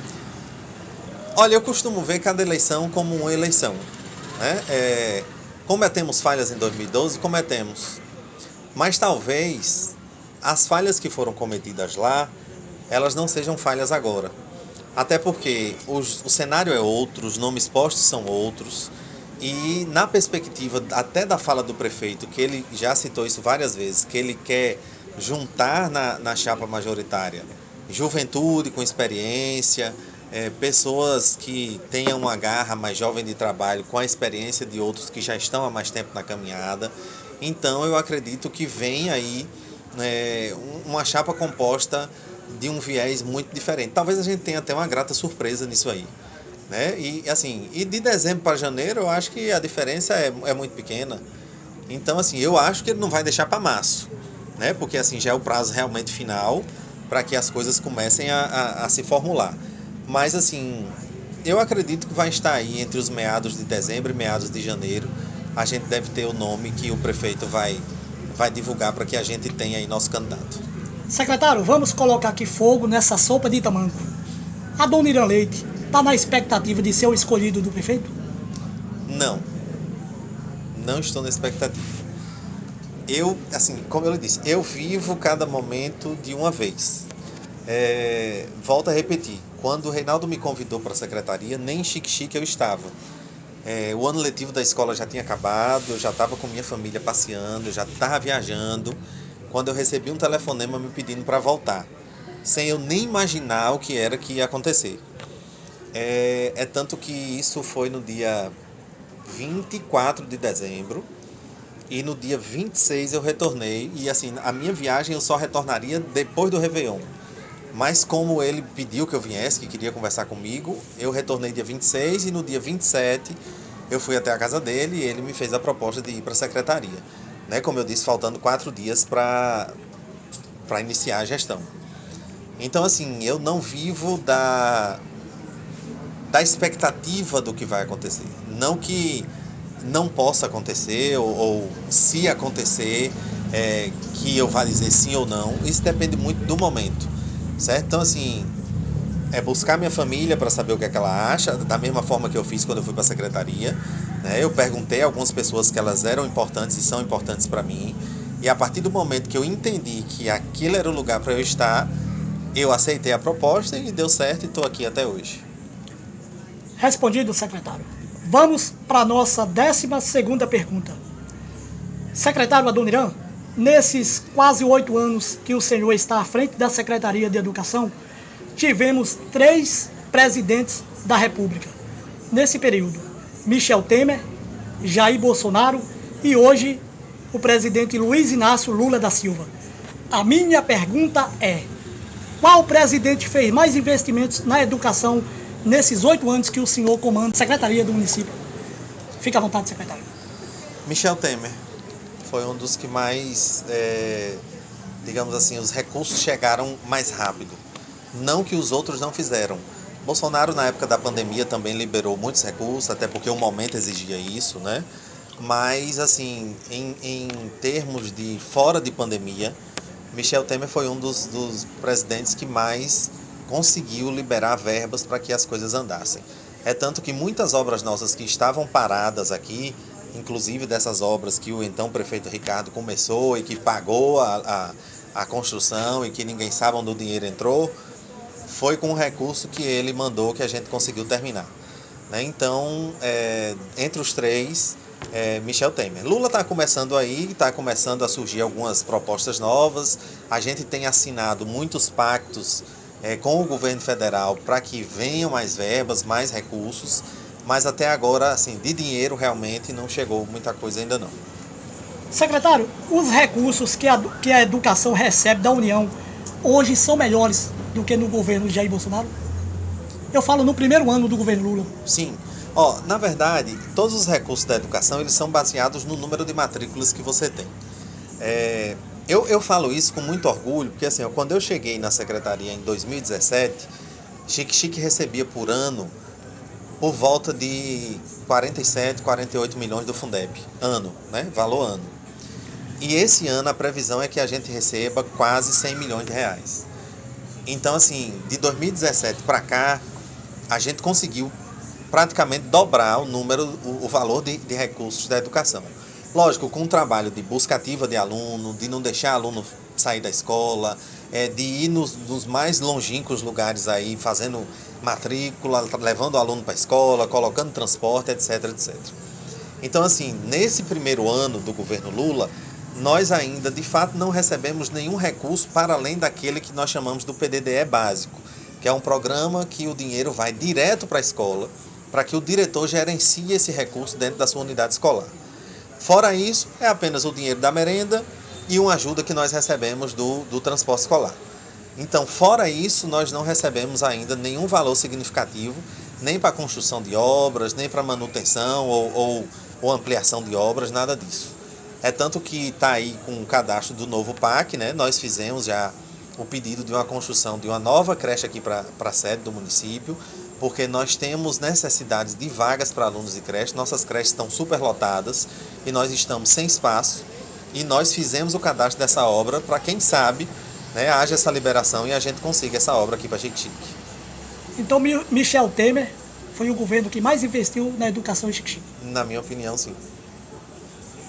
Olha, eu costumo ver cada eleição como uma eleição, né? Cometemos falhas em 2012? Cometemos. Mas talvez as falhas que foram cometidas lá, elas não sejam falhas agora. Até porque o cenário é outro, os nomes postos são outros. E na perspectiva até da fala do prefeito, que ele já citou isso várias vezes, que ele quer juntar na chapa majoritária juventude com experiência, pessoas que tenham uma garra mais jovem de trabalho com a experiência de outros que já estão há mais tempo na caminhada. Então eu acredito que vem aí uma chapa composta de um viés muito diferente. Talvez a gente tenha até uma grata surpresa nisso aí, né? E assim, de dezembro para janeiro eu acho que a diferença é muito pequena. Então assim, eu acho que ele não vai deixar para março, né? Porque assim já é o prazo realmente final para que as coisas comecem a se formular. Mas assim, eu acredito que vai estar aí entre os meados de dezembro e meados de janeiro. A gente deve ter o nome que o prefeito vai divulgar para que a gente tenha aí nosso candidato. Secretário, vamos colocar aqui fogo nessa sopa de tamanco. Adoniran Leite está na expectativa de ser o escolhido do prefeito? Não estou na expectativa. Eu, assim, como eu lhe disse, eu vivo cada momento de uma vez. Volto a repetir, quando o Reinaldo me convidou para a secretaria, nem em Xique-Xique eu estava. O ano letivo da escola já tinha acabado, eu já estava com minha família passeando, eu já estava viajando, quando eu recebi um telefonema me pedindo para voltar, sem eu nem imaginar o que era que ia acontecer. Tanto que isso foi no dia 24 de dezembro, e no dia 26 eu retornei, e assim, a minha viagem eu só retornaria depois do Réveillon. Mas como ele pediu que eu viesse, que queria conversar comigo, eu retornei dia 26 e no dia 27 eu fui até a casa dele e ele me fez a proposta de ir para a secretaria. né? Como eu disse, faltando 4 dias para iniciar a gestão. Então, assim, eu não vivo da expectativa do que vai acontecer. Não que não possa acontecer, ou se acontecer, que eu vá dizer sim ou não. Isso depende muito do momento, certo? Então, assim, é buscar minha família para saber o que é que ela acha, da mesma forma que eu fiz quando eu fui para a secretaria, né? Eu perguntei a algumas pessoas que elas eram importantes e são importantes para mim, e a partir do momento que eu entendi que aquilo era o lugar para eu estar, eu aceitei a proposta e deu certo e estou aqui até hoje. Respondido, secretário. Vamos para a nossa 12ª pergunta. Secretário Adoniran, nesses quase 8 anos que o senhor está à frente da Secretaria de Educação, tivemos 3 presidentes da República. Nesse período, Michel Temer, Jair Bolsonaro e hoje o presidente Luiz Inácio Lula da Silva. A minha pergunta é: qual presidente fez mais investimentos na educação nesses 8 anos que o senhor comanda a Secretaria do Município? Fique à vontade, secretário. Michel Temer foi um dos que mais, digamos assim, os recursos chegaram mais rápido. Não que os outros não fizeram. Bolsonaro, na época da pandemia, também liberou muitos recursos, até porque o momento exigia isso, né? Mas, assim, em termos de fora de pandemia, Michel Temer foi um dos presidentes que mais conseguiu liberar verbas para que as coisas andassem. É tanto que muitas obras nossas que estavam paradas aqui, inclusive dessas obras que o então prefeito Ricardo começou e que pagou a construção e que ninguém sabe onde o dinheiro entrou, foi com o recurso que ele mandou que a gente conseguiu terminar, né? Então, entre os 3, Michel Temer. Lula está começando aí, está começando a surgir algumas propostas novas. A gente tem assinado muitos pactos com o governo federal para que venham mais verbas, mais recursos, mas até agora, assim, de dinheiro realmente não chegou muita coisa ainda não. Secretário, os recursos que a educação recebe da União hoje são melhores do que no governo Jair Bolsonaro? Eu falo no primeiro ano do governo Lula. Sim. Na verdade, todos os recursos da educação eles são baseados no número de matrículas que você tem. Eu falo isso com muito orgulho, porque assim, quando eu cheguei na secretaria em 2017, Chique recebia por ano por volta de 47, 48 milhões do Fundeb, ano, né? Valor ano. E esse ano a previsão é que a gente receba quase 100 milhões de reais. Então, assim, de 2017 para cá, a gente conseguiu praticamente dobrar o valor de recursos da educação. Lógico, com um trabalho de busca ativa de aluno, de não deixar aluno sair da escola, de ir nos mais longínquos lugares aí, fazendo matrícula, levando o aluno para a escola, colocando transporte, etc, etc. Então, assim, nesse primeiro ano do governo Lula, nós ainda, de fato, não recebemos nenhum recurso para além daquele que nós chamamos do PDDE básico, que é um programa que o dinheiro vai direto para a escola, para que o diretor gerencie esse recurso dentro da sua unidade escolar. Fora isso, é apenas o dinheiro da merenda e uma ajuda que nós recebemos do transporte escolar. Então, fora isso, nós não recebemos ainda nenhum valor significativo, nem para construção de obras, nem para manutenção ou ampliação de obras, nada disso. É tanto que está aí com o cadastro do novo PAC, né? Nós fizemos já o pedido de uma construção de uma nova creche aqui para a sede do município, porque nós temos necessidades de vagas para alunos de creche, nossas creches estão superlotadas e nós estamos sem espaço, e nós fizemos o cadastro dessa obra para quem sabe, né, haja essa liberação e a gente consiga essa obra aqui para Xique-Xique. Então, Michel Temer foi o governo que mais investiu na educação em Xique-Xique? Na minha opinião, sim.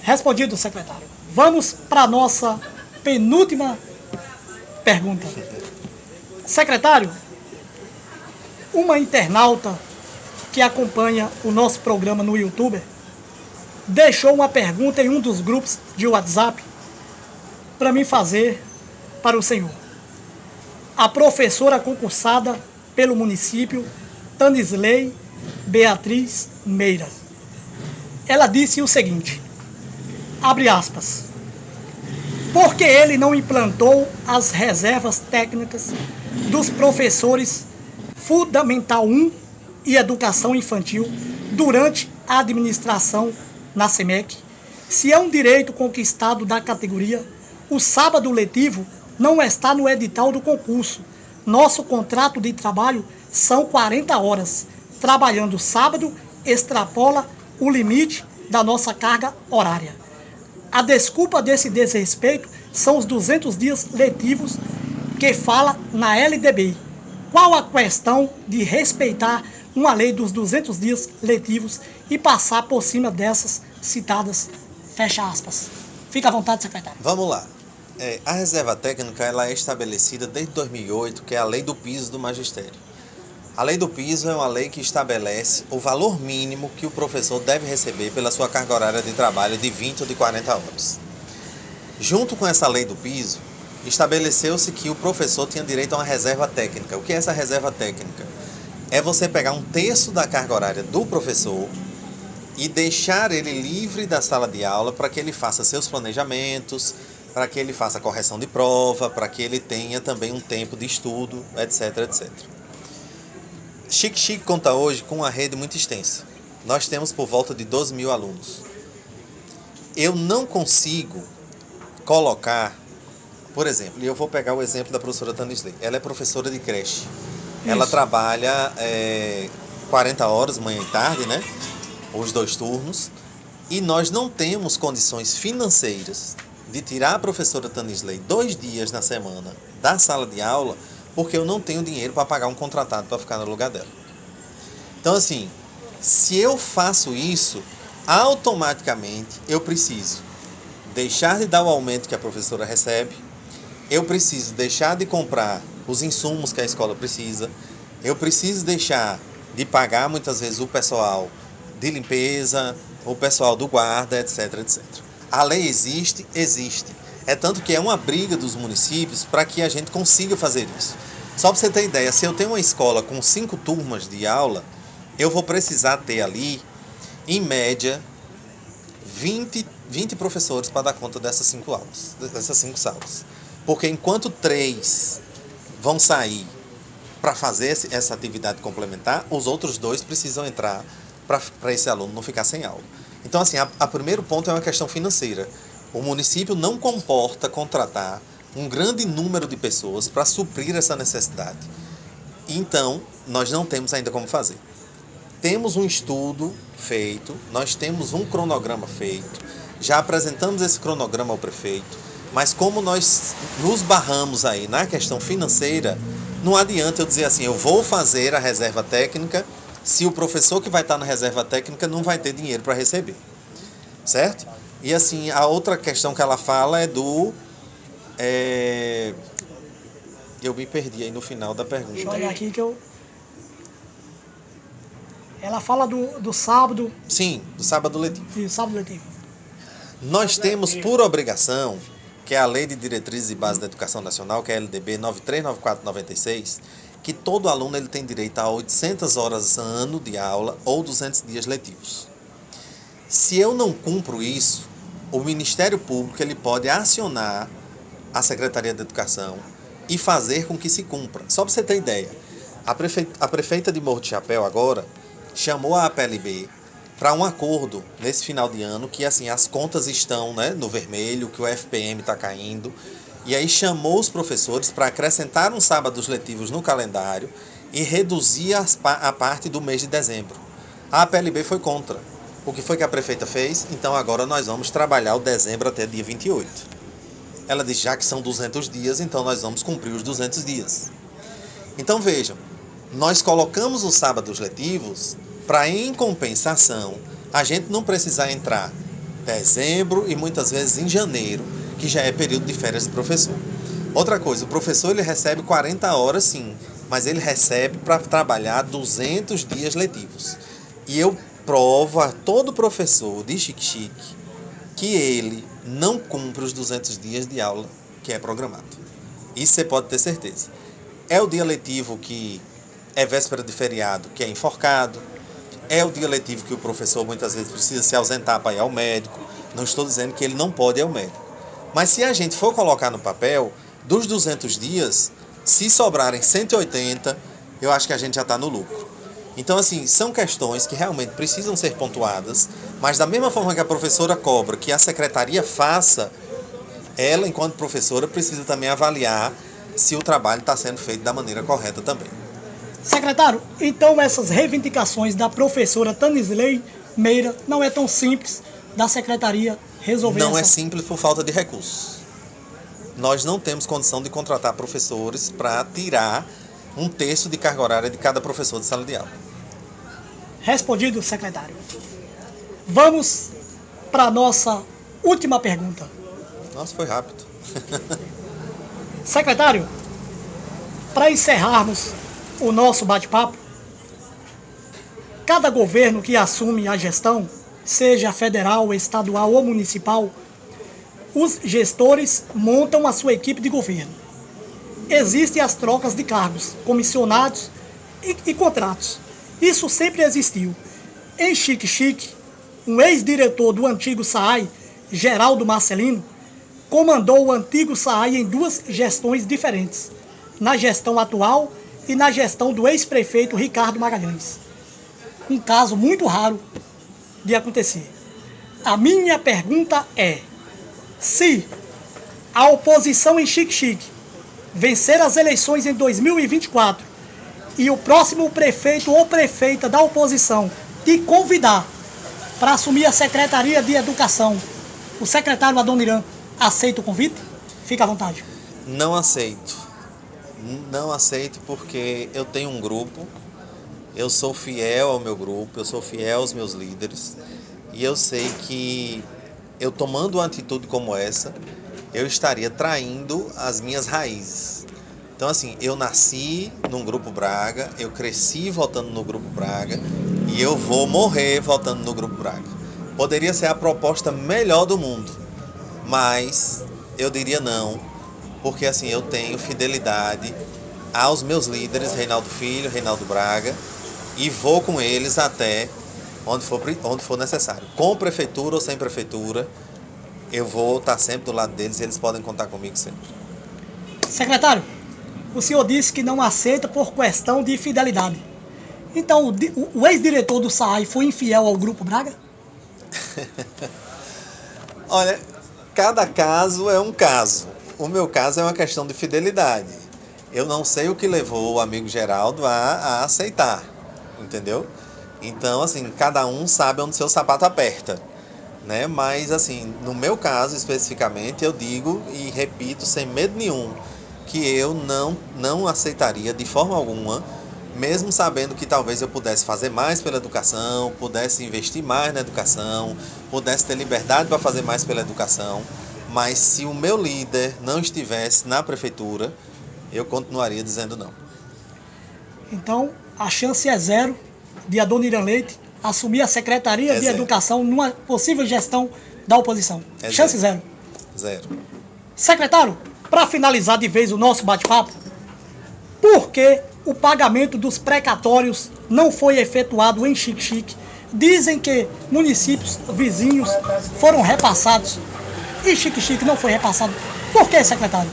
Respondido, secretário. Vamos para a nossa penúltima pergunta. Secretário, uma internauta que acompanha o nosso programa no YouTube deixou uma pergunta em um dos grupos de WhatsApp para mim fazer para o senhor. A professora concursada pelo município, Tanisley Beatriz Meira. Ela disse o seguinte, abre aspas, porque ele não implantou as reservas técnicas dos professores Fundamental 1 e Educação Infantil durante a administração na SEMEC, Se é um direito conquistado da categoria, o sábado letivo não está no edital do concurso. Nosso contrato de trabalho são 40 horas. Trabalhando sábado, extrapola o limite da nossa carga horária. A desculpa desse desrespeito são os 200 dias letivos que fala na LDB. Qual a questão de respeitar uma lei dos 200 dias letivos e passar por cima dessas citadas? Fecha aspas. Fica à vontade, secretário. Vamos lá. A reserva técnica ela é estabelecida desde 2008, que é a lei do piso do magistério. A lei do piso é uma lei que estabelece o valor mínimo que o professor deve receber pela sua carga horária de trabalho de 20 ou de 40 horas. Junto com essa lei do piso, estabeleceu-se que o professor tinha direito a uma reserva técnica. O que é essa reserva técnica? É você pegar um terço da carga horária do professor e deixar ele livre da sala de aula para que ele faça seus planejamentos, para que ele faça correção de prova, para que ele tenha também um tempo de estudo, etc, etc. Xique-Xique conta hoje com uma rede muito extensa. Nós temos por volta de 12 mil alunos. Eu não consigo colocar, por exemplo, e eu vou pegar o exemplo da professora Tanisley. Ela é professora de creche. Ela trabalha 40 horas, manhã e tarde, né? Os 2 turnos. E nós não temos condições financeiras de tirar a professora Tanisley 2 dias na semana da sala de aula, porque eu não tenho dinheiro para pagar um contratado para ficar no lugar dela. Então, assim, se eu faço isso, automaticamente eu preciso deixar de dar o aumento que a professora recebe, eu preciso deixar de comprar os insumos que a escola precisa, eu preciso deixar de pagar muitas vezes o pessoal de limpeza, o pessoal do guarda, etc, etc. A lei existe. É tanto que é uma briga dos municípios para que a gente consiga fazer isso. Só para você ter ideia, se eu tenho uma escola com 5 turmas de aula, eu vou precisar ter ali, em média, 20 professores para dar conta dessas 5 aulas, dessas 5 salas. Porque enquanto 3 vão sair para fazer essa atividade complementar, os outros 2 precisam entrar para esse aluno não ficar sem aula. Então, assim, a primeiro ponto é uma questão financeira. O município não comporta contratar um grande número de pessoas para suprir essa necessidade. Então, nós não temos ainda como fazer. Temos um estudo feito, nós temos um cronograma feito, já apresentamos esse cronograma ao prefeito, mas como nós nos barramos aí na questão financeira, não adianta eu dizer assim, eu vou fazer a reserva técnica, se o professor que vai estar na reserva técnica não vai ter dinheiro para receber, certo? E assim, a outra questão que ela fala é do... Eu me perdi aí no final da pergunta. Deixa eu olhar aqui que eu... Ela fala do sábado... Sim, do sábado letivo. Sim, sábado letivo. Nós temos por obrigação, que é a Lei de Diretrizes e Bases da Educação Nacional, que é a LDB 939496, que todo aluno ele tem direito a 800 horas ano de aula ou 200 dias letivos. Se eu não cumpro isso, o Ministério Público ele pode acionar a Secretaria de Educação e fazer com que se cumpra. Só para você ter ideia, a prefeita de Morro de Chapéu agora chamou a APLB para um acordo nesse final de ano, que assim, as contas estão, né, no vermelho, que o FPM está caindo, e aí chamou os professores para acrescentar uns sábados letivos no calendário e reduzir a parte do mês de dezembro. A APLB foi contra. O que foi que a prefeita fez? Então agora nós vamos trabalhar o dezembro até dia 28. Ela disse, já que são 200 dias, então nós vamos cumprir os 200 dias. Então vejam, nós colocamos os sábados letivos para, em compensação, a gente não precisar entrar em dezembro e muitas vezes em janeiro, que já é período de férias de professor. Outra coisa, o professor ele recebe 40 horas sim, mas ele recebe para trabalhar 200 dias letivos. E eu provo a todo professor de Xique-Xique que ele não cumpre os 200 dias de aula que é programado. Isso você pode ter certeza. É o dia letivo que é véspera de feriado, que é enforcado. É o dia letivo que o professor muitas vezes precisa se ausentar para ir ao médico. Não estou dizendo que ele não pode ir ao médico. Mas se a gente for colocar no papel, dos 200 dias, se sobrarem 180, eu acho que a gente já está no lucro. Então, assim, são questões que realmente precisam ser pontuadas, mas da mesma forma que a professora cobra que a secretaria faça, ela, enquanto professora, precisa também avaliar se o trabalho está sendo feito da maneira correta também. Secretário, então essas reivindicações da professora Tanisley Meira não é tão simples da secretaria resolver Não é simples por falta de recursos. Nós não temos condição de contratar professores para tirar um terço de carga horária de cada professor de sala de aula. Respondido, secretário. Vamos para a nossa última pergunta. Nossa, foi rápido. Secretário, para encerrarmos o nosso bate-papo, cada governo que assume a gestão, seja federal, estadual ou municipal, os gestores montam a sua equipe de governo. Existem as trocas de cargos, comissionados e contratos. Isso sempre existiu. Em Xique-Xique, um ex-diretor do antigo SAAI, Geraldo Marcelino, comandou o antigo SAAI em 2 gestões diferentes, na gestão atual e na gestão do ex-prefeito Ricardo Magalhães. Um caso muito raro de acontecer. A minha pergunta é: se a oposição em Xique-Xique vencer as eleições em 2024 e o próximo prefeito ou prefeita da oposição te convidar para assumir a Secretaria de Educação, o secretário Adoniran aceita o convite? Fica à vontade. Não aceito. Não aceito porque eu tenho um grupo, eu sou fiel ao meu grupo, eu sou fiel aos meus líderes e eu sei que eu tomando uma atitude como essa, eu estaria traindo as minhas raízes. Então, assim, eu nasci num Grupo Braga, eu cresci votando no Grupo Braga e eu vou morrer votando no Grupo Braga. Poderia ser a proposta melhor do mundo, mas eu diria não, porque assim, eu tenho fidelidade aos meus líderes, Reinaldo Filho, Reinaldo Braga, e vou com eles até onde for necessário. Com prefeitura ou sem prefeitura, eu vou estar sempre do lado deles e eles podem contar comigo sempre. Secretário, o senhor disse que não aceita por questão de fidelidade. Então, o ex-diretor do SAAI foi infiel ao Grupo Braga? Olha, cada caso é um caso. O meu caso é uma questão de fidelidade. Eu não sei o que levou o amigo Geraldo a aceitar, entendeu? Então, assim, cada um sabe onde seu sapato aperta, né? Mas, assim, no meu caso especificamente, eu digo e repito sem medo nenhum que eu não aceitaria de forma alguma, mesmo sabendo que talvez eu pudesse fazer mais pela educação, pudesse investir mais na educação, pudesse ter liberdade para fazer mais pela educação, mas se o meu líder não estivesse na prefeitura, eu continuaria dizendo não. Então, a chance é zero de Adoniran Leite assumir a Secretaria de Educação numa possível gestão da oposição. Chance zero. Zero. Secretário, para finalizar de vez o nosso bate-papo, por que o pagamento dos precatórios não foi efetuado em Xique-Xique? Dizem que municípios vizinhos foram repassados e Xique-Xique não foi repassado. Por que, secretário?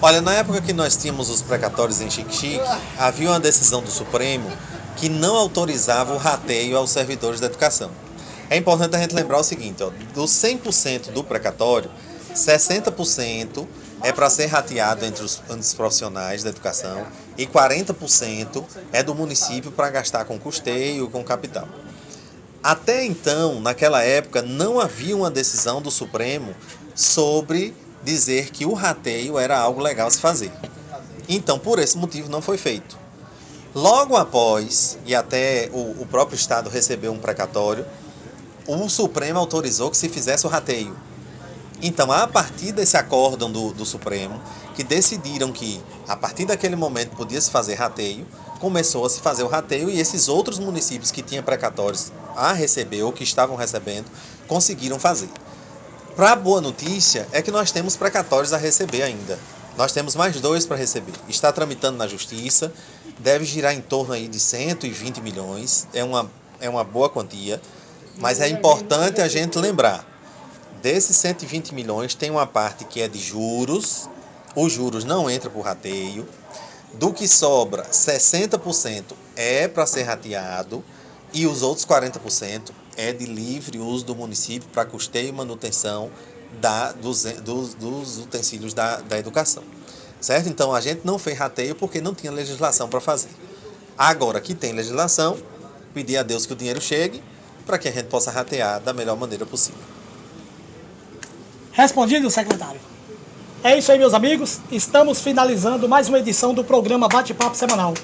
Olha, na época que nós tínhamos os precatórios em Xique-Xique, havia uma decisão do Supremo que não autorizava o rateio aos servidores da educação. É importante a gente lembrar o seguinte, ó, dos 100% do precatório, 60% é para ser rateado entre os profissionais da educação e 40% é do município para gastar com custeio e com capital. Até então, naquela época, não havia uma decisão do Supremo sobre dizer que o rateio era algo legal a se fazer. Então, por esse motivo, não foi feito. Logo após, e até o próprio Estado recebeu um precatório, o Supremo autorizou que se fizesse o rateio. Então, a partir desse acórdão do Supremo, que decidiram que, a partir daquele momento, podia-se fazer rateio, começou a se fazer o rateio e esses outros municípios que tinham precatórios a receber ou que estavam recebendo, conseguiram fazer. Para a boa notícia é que nós temos precatórios a receber ainda. Nós temos mais 2 para receber. Está tramitando na Justiça, deve girar em torno aí de 120 milhões, é uma boa quantia, mas é importante a gente lembrar, desses 120 milhões tem uma parte que é de juros, os juros não entram por rateio, Do que sobra, 60% é para ser rateado e os outros 40% é de livre uso do município para custeio e manutenção dos utensílios da educação. Certo? Então, a gente não fez rateio porque não tinha legislação para fazer. Agora que tem legislação, pedir a Deus que o dinheiro chegue para que a gente possa ratear da melhor maneira possível. Respondido, secretário. É isso aí, meus amigos. Estamos finalizando mais uma edição do programa Bate-Papo Semanal.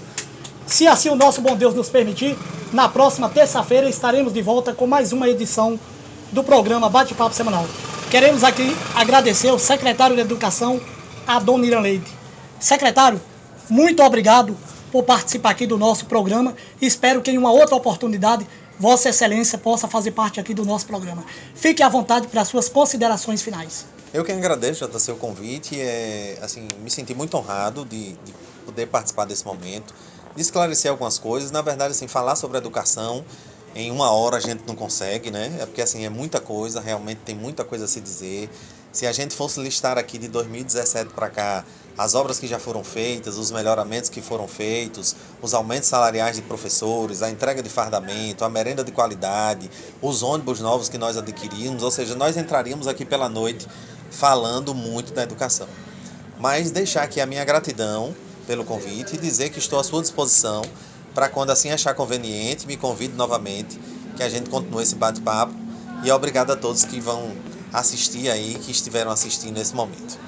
Se assim o nosso bom Deus nos permitir, na próxima terça-feira estaremos de volta com mais uma edição do programa Bate-Papo Semanal. Queremos aqui agradecer ao secretário de Educação, Adoniran Leite. Secretário, muito obrigado por participar aqui do nosso programa. Espero que em uma outra oportunidade Vossa Excelência possa fazer parte aqui do nosso programa. Fique à vontade para as suas considerações finais. Eu que agradeço, JC, o convite. Me senti muito honrado de poder participar desse momento, de esclarecer algumas coisas. Na verdade, falar sobre educação em uma hora a gente não consegue, né? É porque é muita coisa, realmente tem muita coisa a se dizer. Se a gente fosse listar aqui de 2017 para cá as obras que já foram feitas, os melhoramentos que foram feitos, os aumentos salariais de professores, a entrega de fardamento, a merenda de qualidade, os ônibus novos que nós adquirimos, ou seja, nós entraríamos aqui pela noite falando muito da educação. Mas deixar aqui a minha gratidão pelo convite e dizer que estou à sua disposição para quando assim achar conveniente, me convide novamente, que a gente continue esse bate-papo. E obrigado a todos que vão assistir aí, que estiveram assistindo nesse momento.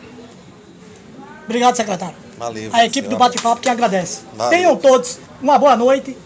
Obrigado, secretário. Valeu. A equipe do Bate-Papo que agradece. Valeu. Tenham todos uma boa noite